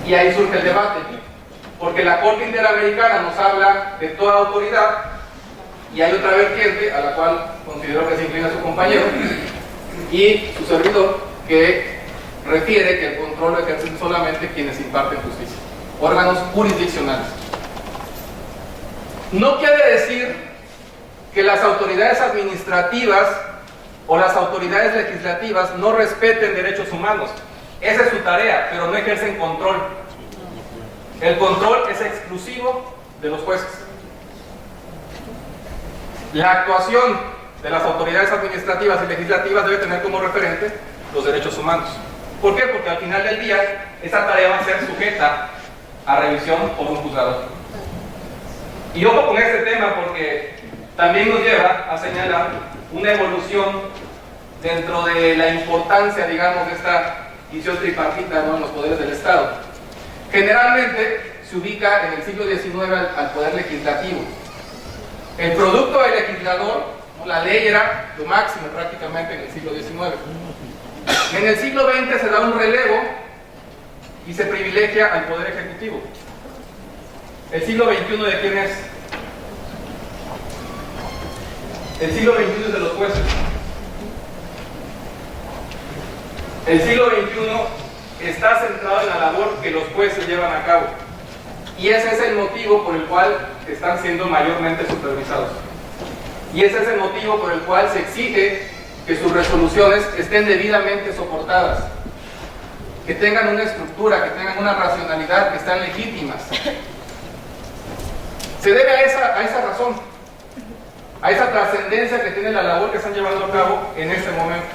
Y ahí surge el debate, porque la Corte Interamericana nos habla de toda autoridad y hay otra vertiente a la cual considero que se inclina su compañero y su servidor, que refiere que el control lo ejercen solamente quienes imparten justicia, órganos jurisdiccionales. No quiere decir que las autoridades administrativas o las autoridades legislativas no respeten derechos humanos. Esa es su tarea, pero no ejercen control. El control es exclusivo de los jueces. La actuación de las autoridades administrativas y legislativas debe tener como referente los derechos humanos. ¿Por qué? Porque al final del día esa tarea va a ser sujeta a revisión por un juzgador. Y ojo con este tema porque también nos lleva a señalar una evolución dentro de la importancia, digamos, de esta visión tripartita, ¿no?, en los poderes del Estado. Generalmente se ubica en el siglo XIX al poder legislativo. El producto del legislador, ¿no?, la ley era lo máximo prácticamente en el siglo XIX. En el siglo XX se da un relevo y se privilegia al poder ejecutivo. ¿El siglo XXI de quién es? El siglo XXI es de los jueces. El siglo XXI está centrado en la labor que los jueces llevan a cabo. Y ese es el motivo por el cual están siendo mayormente supervisados. Y ese es el motivo por el cual se exige que sus resoluciones estén debidamente soportadas, que tengan una estructura, que tengan una racionalidad, que estén legítimas. Se debe a esa razón, a esa trascendencia que tiene la labor que están llevando a cabo en este momento.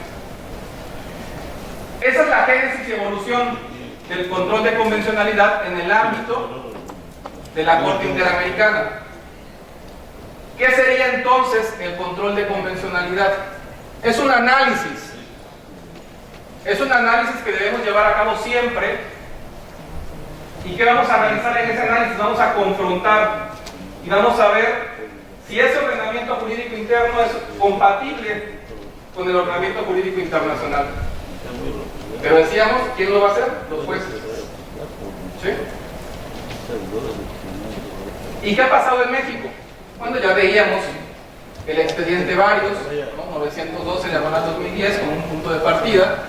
Esa es la génesis y evolución del control de convencionalidad en el ámbito de la Corte Interamericana. ¿Qué sería entonces el control de convencionalidad? Es un análisis que debemos llevar a cabo siempre. ¿Y qué vamos a realizar en ese análisis? Vamos a confrontar y vamos a ver si ese ordenamiento jurídico interno es compatible con el ordenamiento jurídico internacional. Pero decíamos, ¿quién lo va a hacer? Los jueces. ¿Sí? ¿Y qué ha pasado en México? Bueno, ya veíamos el expediente Varios, ¿no?, 912 diagonal 2010 como un punto de partida.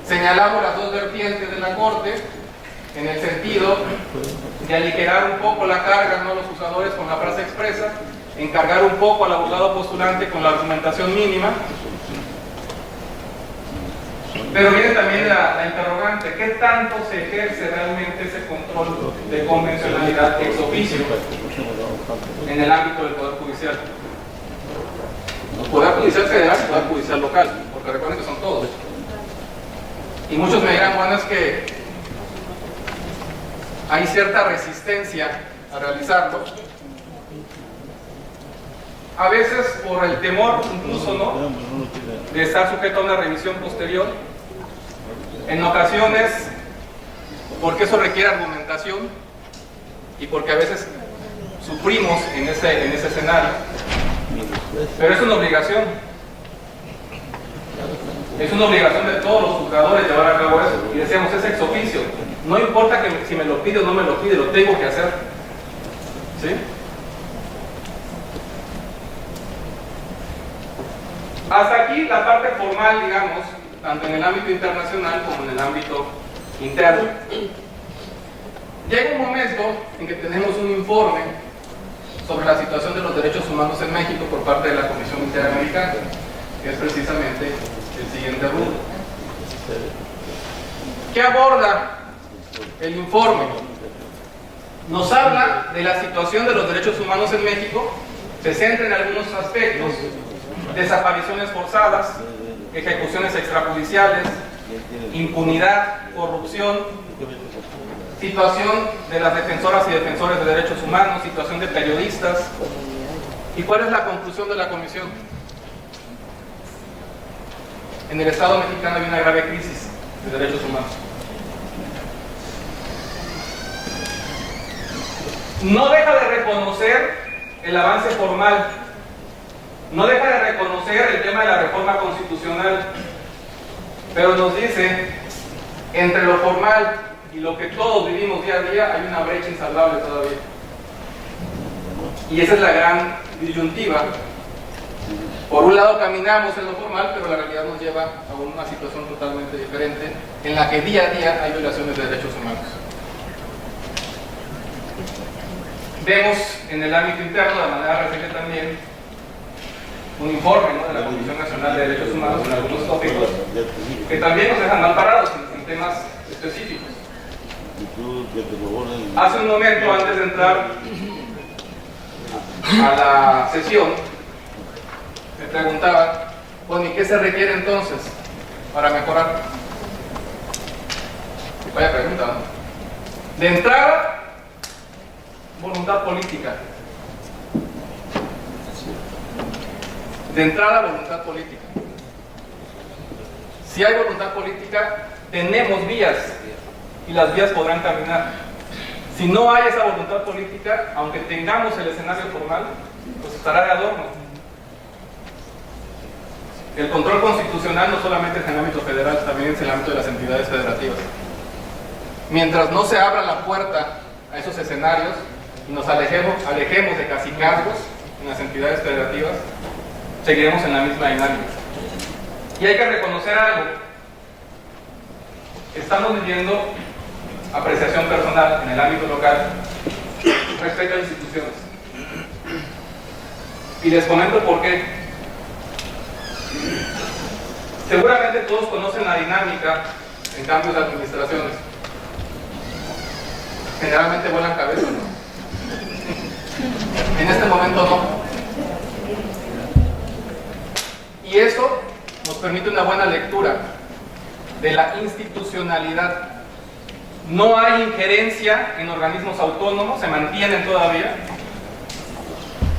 Señalamos las dos vertientes de la Corte en el sentido de aligerar un poco la carga, ¿no?, a los usadores con la frase expresa, encargar un poco al abogado postulante con la argumentación mínima. Pero viene también la interrogante, ¿qué tanto se ejerce realmente ese control de convencionalidad ex oficio en el ámbito del Poder Judicial? Poder Judicial Federal y Poder Judicial Local, porque recuerden que son todos. Y muchos me dirán, bueno, es que hay cierta resistencia a realizarlo. A veces por el temor, incluso, ¿no?, de estar sujeto a una revisión posterior. En ocasiones, porque eso requiere argumentación y porque a veces sufrimos en ese escenario. Pero es una obligación. Es una obligación de todos los juzgadores llevar a cabo eso. Y decíamos, es ex oficio. No importa que si me lo pide o no me lo pide, lo tengo que hacer. ¿Sí? Hasta aquí la parte formal, digamos, tanto en el ámbito internacional como en el ámbito interno. Llega un momento en que tenemos un informe sobre la situación de los derechos humanos en México por parte de la Comisión Interamericana, que es precisamente el siguiente rubro. ¿Qué aborda el informe? Nos habla de la situación de los derechos humanos en México, se centra en algunos aspectos: desapariciones forzadas, ejecuciones extrajudiciales, impunidad, corrupción, situación de las defensoras y defensores de derechos humanos, situación de periodistas. ¿Y cuál es la conclusión de la comisión? En el Estado mexicano hay una grave crisis de derechos humanos. No deja de reconocer el avance formal, no deja de reconocer el tema de la reforma constitucional, pero nos dice, entre lo formal y lo que todos vivimos día a día, hay una brecha insalvable todavía. Y esa es la gran disyuntiva. Por un lado caminamos en lo formal, pero la realidad nos lleva a una situación totalmente diferente, en la que día a día hay violaciones de derechos humanos. Vemos en el ámbito interno, de manera reciente también, un informe, ¿no?, de la Comisión Nacional de Derechos Humanos en algunos tópicos que también nos dejan mal parados en temas específicos. Hace un momento, antes de entrar a la sesión, me preguntaban, bueno, ¿y qué se requiere entonces para mejorar? Vaya pregunta, ¿no? De entrada, voluntad política. De entrada, voluntad política. Si hay voluntad política, tenemos vías y las vías podrán caminar. Si no hay esa voluntad política, aunque tengamos el escenario formal, pues estará de adorno. El control constitucional no solamente es en el ámbito federal, también es en el ámbito de las entidades federativas. Mientras no se abra la puerta a esos escenarios y nos alejemos de cacicazgos en las entidades federativas, seguiremos en la misma dinámica. Y hay que reconocer algo. Estamos viviendo apreciación personal en el ámbito local respecto a instituciones. Y les comento por qué. Seguramente todos conocen la dinámica en cambios de administraciones. Generalmente vuelan cabezas, ¿no? En este momento no. Y eso nos permite una buena lectura de la institucionalidad. No hay injerencia en organismos autónomos, se mantienen todavía.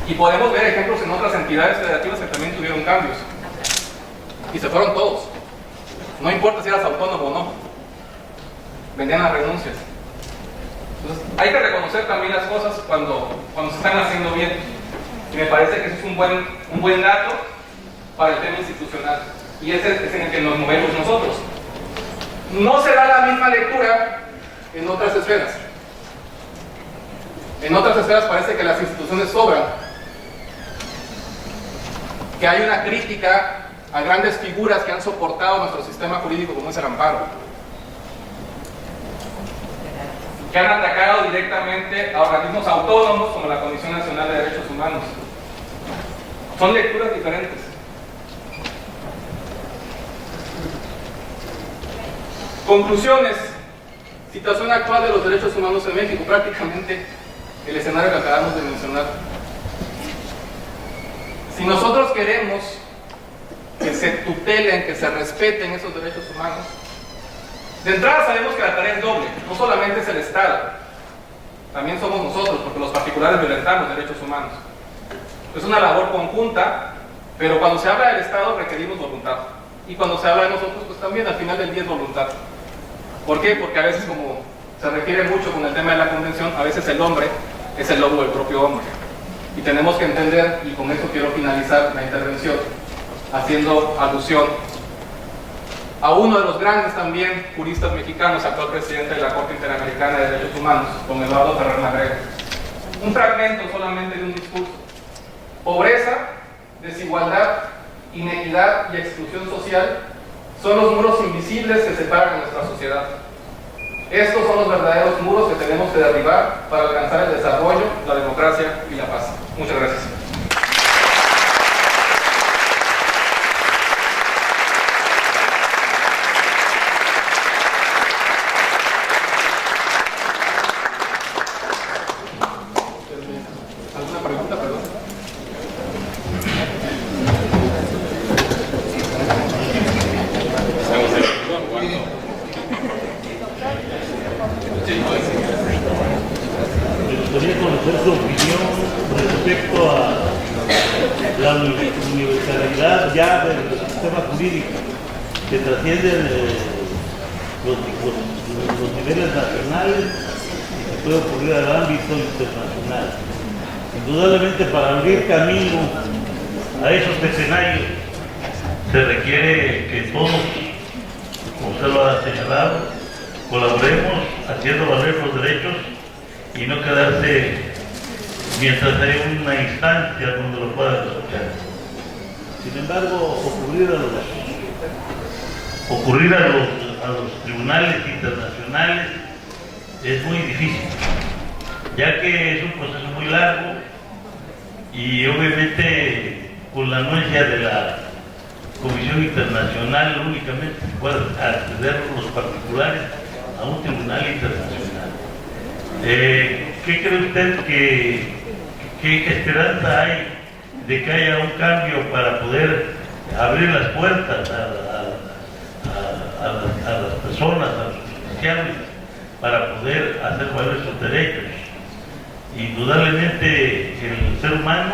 Y podemos ver ejemplos en otras entidades federativas que también tuvieron cambios. Y se fueron todos. No importa si eras autónomo o no. Vendían las renuncias. Entonces, hay que reconocer también las cosas cuando se están haciendo bien. Y me parece que eso es un buen dato para el tema institucional. Y ese es en el que nos movemos nosotros. No se da la misma lectura en otras esferas. En otras esferas parece que las instituciones sobran. Que hay una crítica a grandes figuras que han soportado nuestro sistema jurídico, como es el amparo, que han atacado directamente a organismos autónomos como la Comisión Nacional de Derechos Humanos. Son lecturas diferentes. Conclusiones. Situación actual de los derechos humanos en México, prácticamente el escenario que acabamos de mencionar. Si nosotros queremos que se tutelen, que se respeten esos derechos humanos, de entrada sabemos que la tarea es doble. No solamente es el Estado, también somos nosotros, porque los particulares violentamos derechos humanos. Es una labor conjunta, pero cuando se habla del Estado requerimos voluntad. Y cuando se habla de nosotros, pues también al final del día es voluntad. ¿Por qué? Porque a veces, como se refiere mucho con el tema de la convención, a veces el hombre es el lobo del propio hombre. Y tenemos que entender, y con esto quiero finalizar la intervención, haciendo alusión a uno de los grandes también juristas mexicanos, actual presidente de la Corte Interamericana de Derechos Humanos, don Eduardo Ferrer Madrego. Un fragmento solamente de un discurso. Pobreza, desigualdad, inequidad y exclusión social son los muros invisibles que separan a nuestra sociedad. Estos son los verdaderos muros que tenemos que derribar para alcanzar el desarrollo, la democracia y la paz. Muchas gracias. universalidad ya del sistema jurídico que trasciende los niveles nacionales y se puede ocurrir al ámbito internacional. Indudablemente, para abrir camino a esos escenarios se requiere que todos, como usted lo ha señalado, colaboremos haciendo valer los derechos y no quedarse mientras hay una instancia donde lo puedan escuchar. Sin embargo, ocurrir a los tribunales internacionales es muy difícil, ya que es un proceso muy largo y obviamente con la anuencia de la Comisión Internacional únicamente pueden acceder los particulares a un tribunal internacional. ¿Qué cree usted qué esperanza hay de que haya un cambio para poder abrir las puertas a las personas, a los justiciables, para poder hacer valer sus derechos? Indudablemente el ser humano,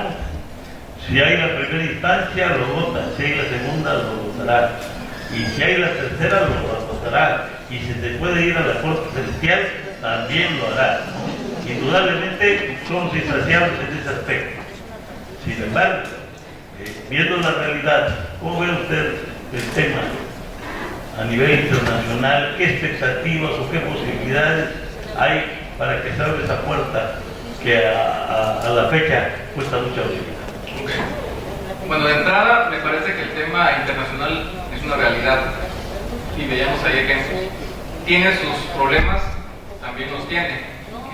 si hay la primera instancia, lo vota; si hay la segunda, lo votará; y si hay la tercera, lo votará; y si se puede ir a la Corte Celestial, también lo hará, ¿no? Indudablemente somos insaciables en ese aspecto. Sin embargo, viendo la realidad, ¿cómo ve usted el tema a nivel internacional? ¿Qué expectativas o qué posibilidades hay para que se abra esa puerta que a la fecha cuesta mucha utilidad? Okay. Bueno, de entrada, me parece que el tema internacional es una realidad y veíamos ahí ejemplos. Tiene sus problemas, también los tiene,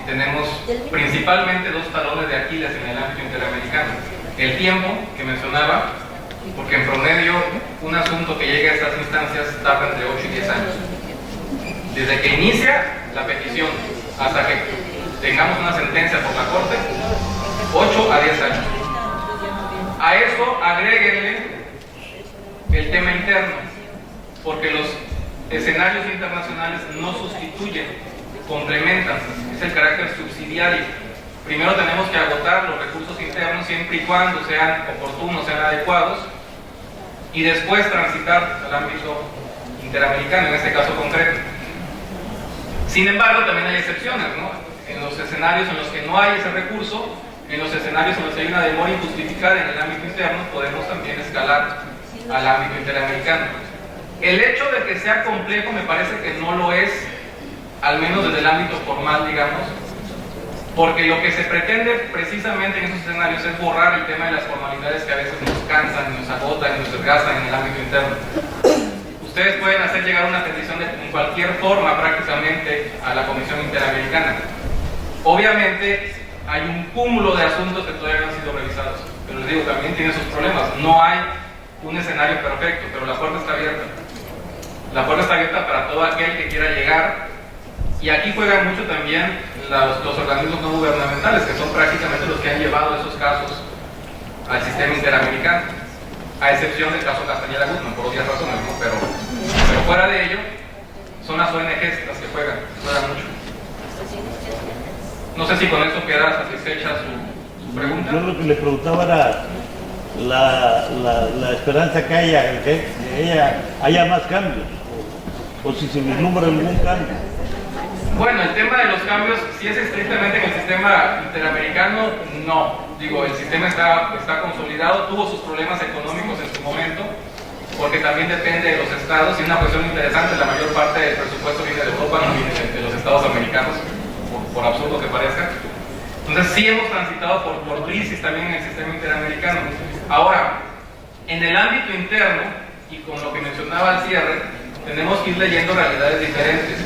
y tenemos principalmente dos talones de Aquiles en el ámbito interamericano: el tiempo que mencionaba, porque en promedio un asunto que llega a estas instancias tarda entre 8 y 10 años, desde que inicia la petición hasta que tengamos una sentencia por la Corte, 8 a 10 años. A eso agréguenle el tema interno, porque los escenarios internacionales no sustituyen, complementan, es el carácter subsidiario. Primero tenemos que agotar los recursos internos siempre y cuando sean oportunos, sean adecuados, y después transitar al ámbito interamericano, en este caso concreto. Sin embargo, también hay excepciones, ¿no? En los escenarios en los que no hay ese recurso, en los escenarios en los que hay una demora injustificada en el ámbito interno, podemos también escalar al ámbito interamericano. El hecho de que sea complejo me parece que no lo es, al menos desde el ámbito formal, digamos, porque lo que se pretende precisamente en esos escenarios es borrar el tema de las formalidades que a veces nos cansan, nos agotan, nos desgastan en el ámbito interno. Ustedes pueden hacer llegar una petición en cualquier forma prácticamente a la Comisión Interamericana. Obviamente hay un cúmulo de asuntos que todavía no han sido revisados, pero les digo, también tiene sus problemas. No hay un escenario perfecto, pero la puerta está abierta. La puerta está abierta para todo aquel que quiera llegar, y aquí juegan mucho también los organismos no gubernamentales, que son prácticamente los que han llevado esos casos al sistema interamericano, a excepción del caso Castañeda Guzmán, por obvias razones, ¿no? Pero fuera de ello, son las ONGs las que juegan mucho. No sé si con eso queda satisfecha su pregunta. Yo lo que le preguntaba era la esperanza que haya más cambios, o si se vislumbra algún cambio. Bueno, el tema de los cambios, si es estrictamente en el sistema interamericano, no. Digo, el sistema está consolidado, tuvo sus problemas económicos en su momento, porque también depende de los estados, y una cuestión interesante, la mayor parte del presupuesto viene de Europa, no viene de los estados americanos, por absurdo que parezca. Entonces sí hemos transitado por crisis también en el sistema interamericano. Ahora, en el ámbito interno, y con lo que mencionaba al cierre, tenemos que ir leyendo realidades diferentes.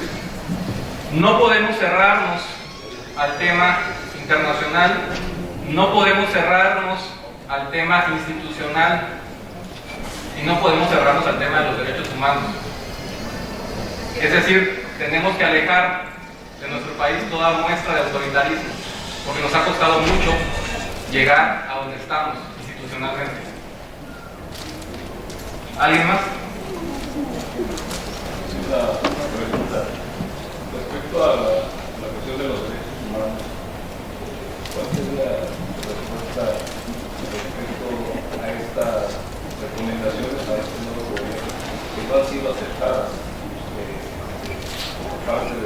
No podemos cerrarnos al tema internacional, no podemos cerrarnos al tema institucional, y no podemos cerrarnos al tema de los derechos humanos. Es decir, tenemos que alejar de nuestro país toda muestra de autoritarismo, porque nos ha costado mucho llegar a donde estamos institucionalmente. ¿Alguien más? Respecto a la cuestión de los derechos humanos, ¿cuál es la respuesta respecto a no han sido aceptadas por parte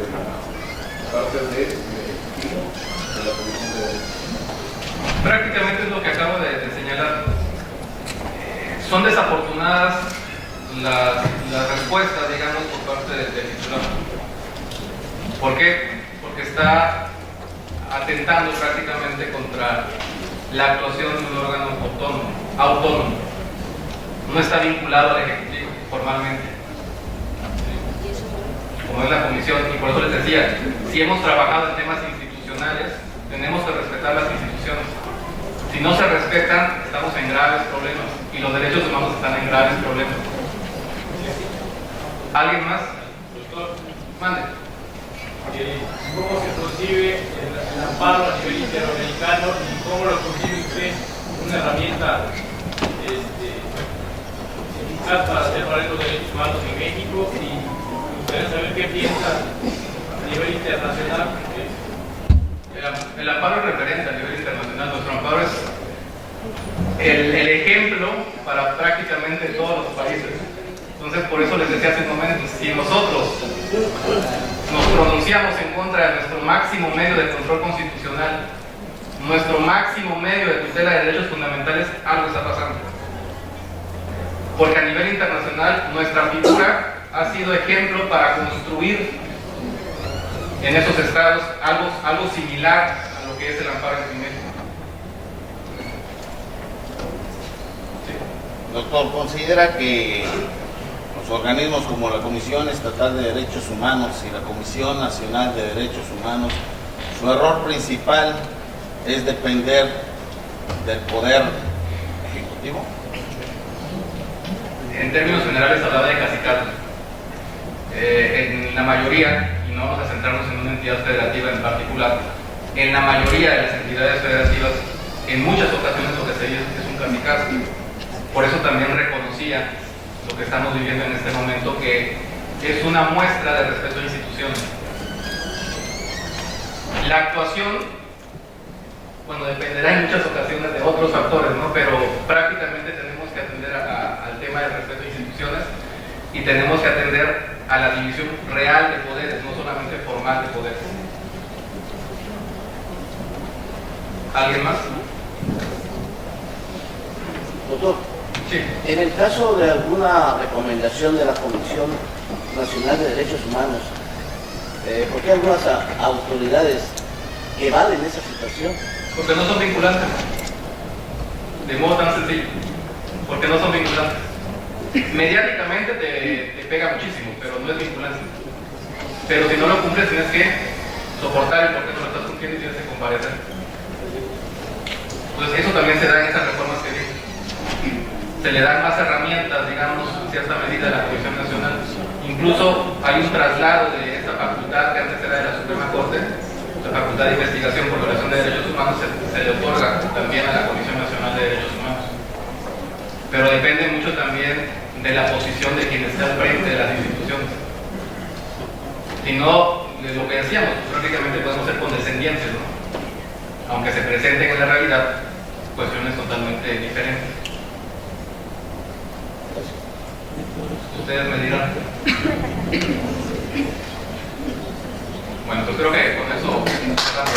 del Ejecutivo de la Comisión de Derechos Humanos? Prácticamente es lo que acabo de señalar. Son desafortunadas las respuestas, digamos, por parte del titular. ¿Por qué? Porque está atentando prácticamente contra la actuación de un órgano autónomo. No está vinculado al Ejecutivo formalmente, como es la Comisión, y por eso les decía, si hemos trabajado en temas institucionales, tenemos que respetar las instituciones. Si no se respetan, estamos en graves problemas, y los derechos humanos están en graves problemas. ¿Alguien más? Doctor, Mande. ¿cómo se concibe el amparo a nivel interamericano y cómo lo concibe usted una herramienta eficaz para hacer valer los derechos humanos en México? Y me gustaría saber qué piensa a nivel internacional. El amparo es referente a nivel internacional. Nuestro amparo es el ejemplo para prácticamente todos los países. Entonces, por eso les decía hace un momento, si nosotros nos pronunciamos en contra de nuestro máximo medio de control constitucional, nuestro máximo medio de tutela de derechos fundamentales, algo está pasando. Porque a nivel internacional, nuestra figura ha sido ejemplo para construir en esos estados algo similar a lo que es el amparo en México. Doctor, ¿considera que los organismos como la Comisión Estatal de Derechos Humanos y la Comisión Nacional de Derechos Humanos, su error principal es depender del Poder Ejecutivo? En términos generales hablaba de cacicatos. En la mayoría, y no vamos a centrarnos en una entidad federativa en particular, en la mayoría de las entidades federativas, en muchas ocasiones lo que se dice es un cacicato. Por eso también reconocía lo que estamos viviendo en este momento, que es una muestra de respeto a instituciones. La actuación, bueno, dependerá en muchas ocasiones de otros factores, ¿no? Pero prácticamente tenemos que atender al tema del respeto a instituciones y tenemos que atender a la división real de poderes, no solamente formal de poderes. ¿Alguien más? Doctor, Sí. en el caso de alguna recomendación de la Comisión Nacional de Derechos Humanos, ¿por qué algunas autoridades evaden esa situación? Porque no son vinculantes. De modo tan sencillo. Porque no son vinculantes. Mediáticamente te pega muchísimo, pero no es vinculante. Pero si no lo cumples, tienes que soportar el por qué no lo estás cumpliendo y tienes que comparecer. Entonces, eso también se da en esas reformas que vienen. Se le dan más herramientas, digamos, en cierta medida a la Comisión Nacional. Incluso hay un traslado de esta facultad que antes era de la Suprema Corte, la facultad de investigación por violación de derechos humanos, se le otorga también a la Comisión Nacional de Derechos Humanos. Pero depende mucho también de la posición de quien está al frente de las instituciones. Si no, de lo que decíamos, pues prácticamente podemos ser condescendientes, ¿no? Aunque se presenten en la realidad cuestiones totalmente diferentes. Ustedes me dirán. Bueno, pues creo que con eso cerramos.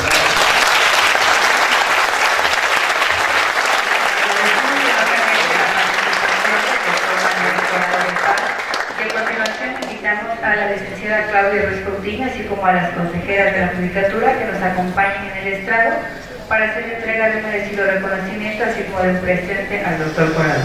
Y a continuación invitamos a la licenciada Claudia Ruiz Coutinho, así como a las consejeras de la Judicatura que nos acompañen en el estrado para hacer entrega de un merecido reconocimiento, así como del presente al doctor Corrado.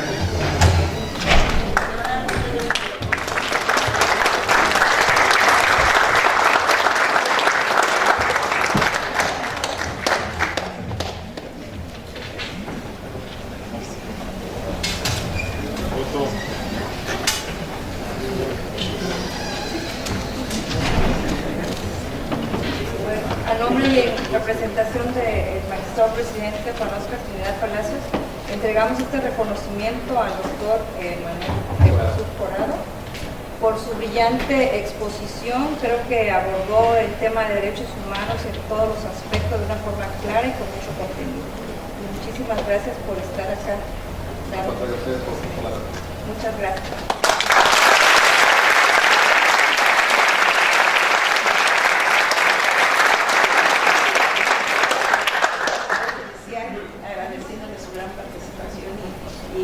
A nombre y en representación del magistrado presidente Juan Oscar Trinidad Palacios, entregamos este reconocimiento al doctor Manuel Jesús Corrado por su brillante exposición. Creo que abordó el tema de derechos humanos en todos los aspectos de una forma clara y con mucho contenido. Y muchísimas gracias por estar acá. Muchas gracias.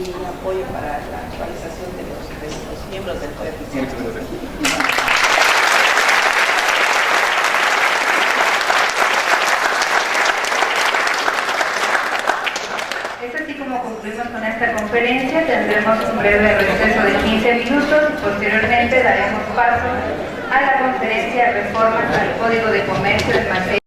y apoyo para la actualización de los miembros del coeficiente. Es así como concluimos con esta conferencia. Tendremos un breve receso de 15 minutos y posteriormente daremos paso a la conferencia Reformas al Código de Comercio en materia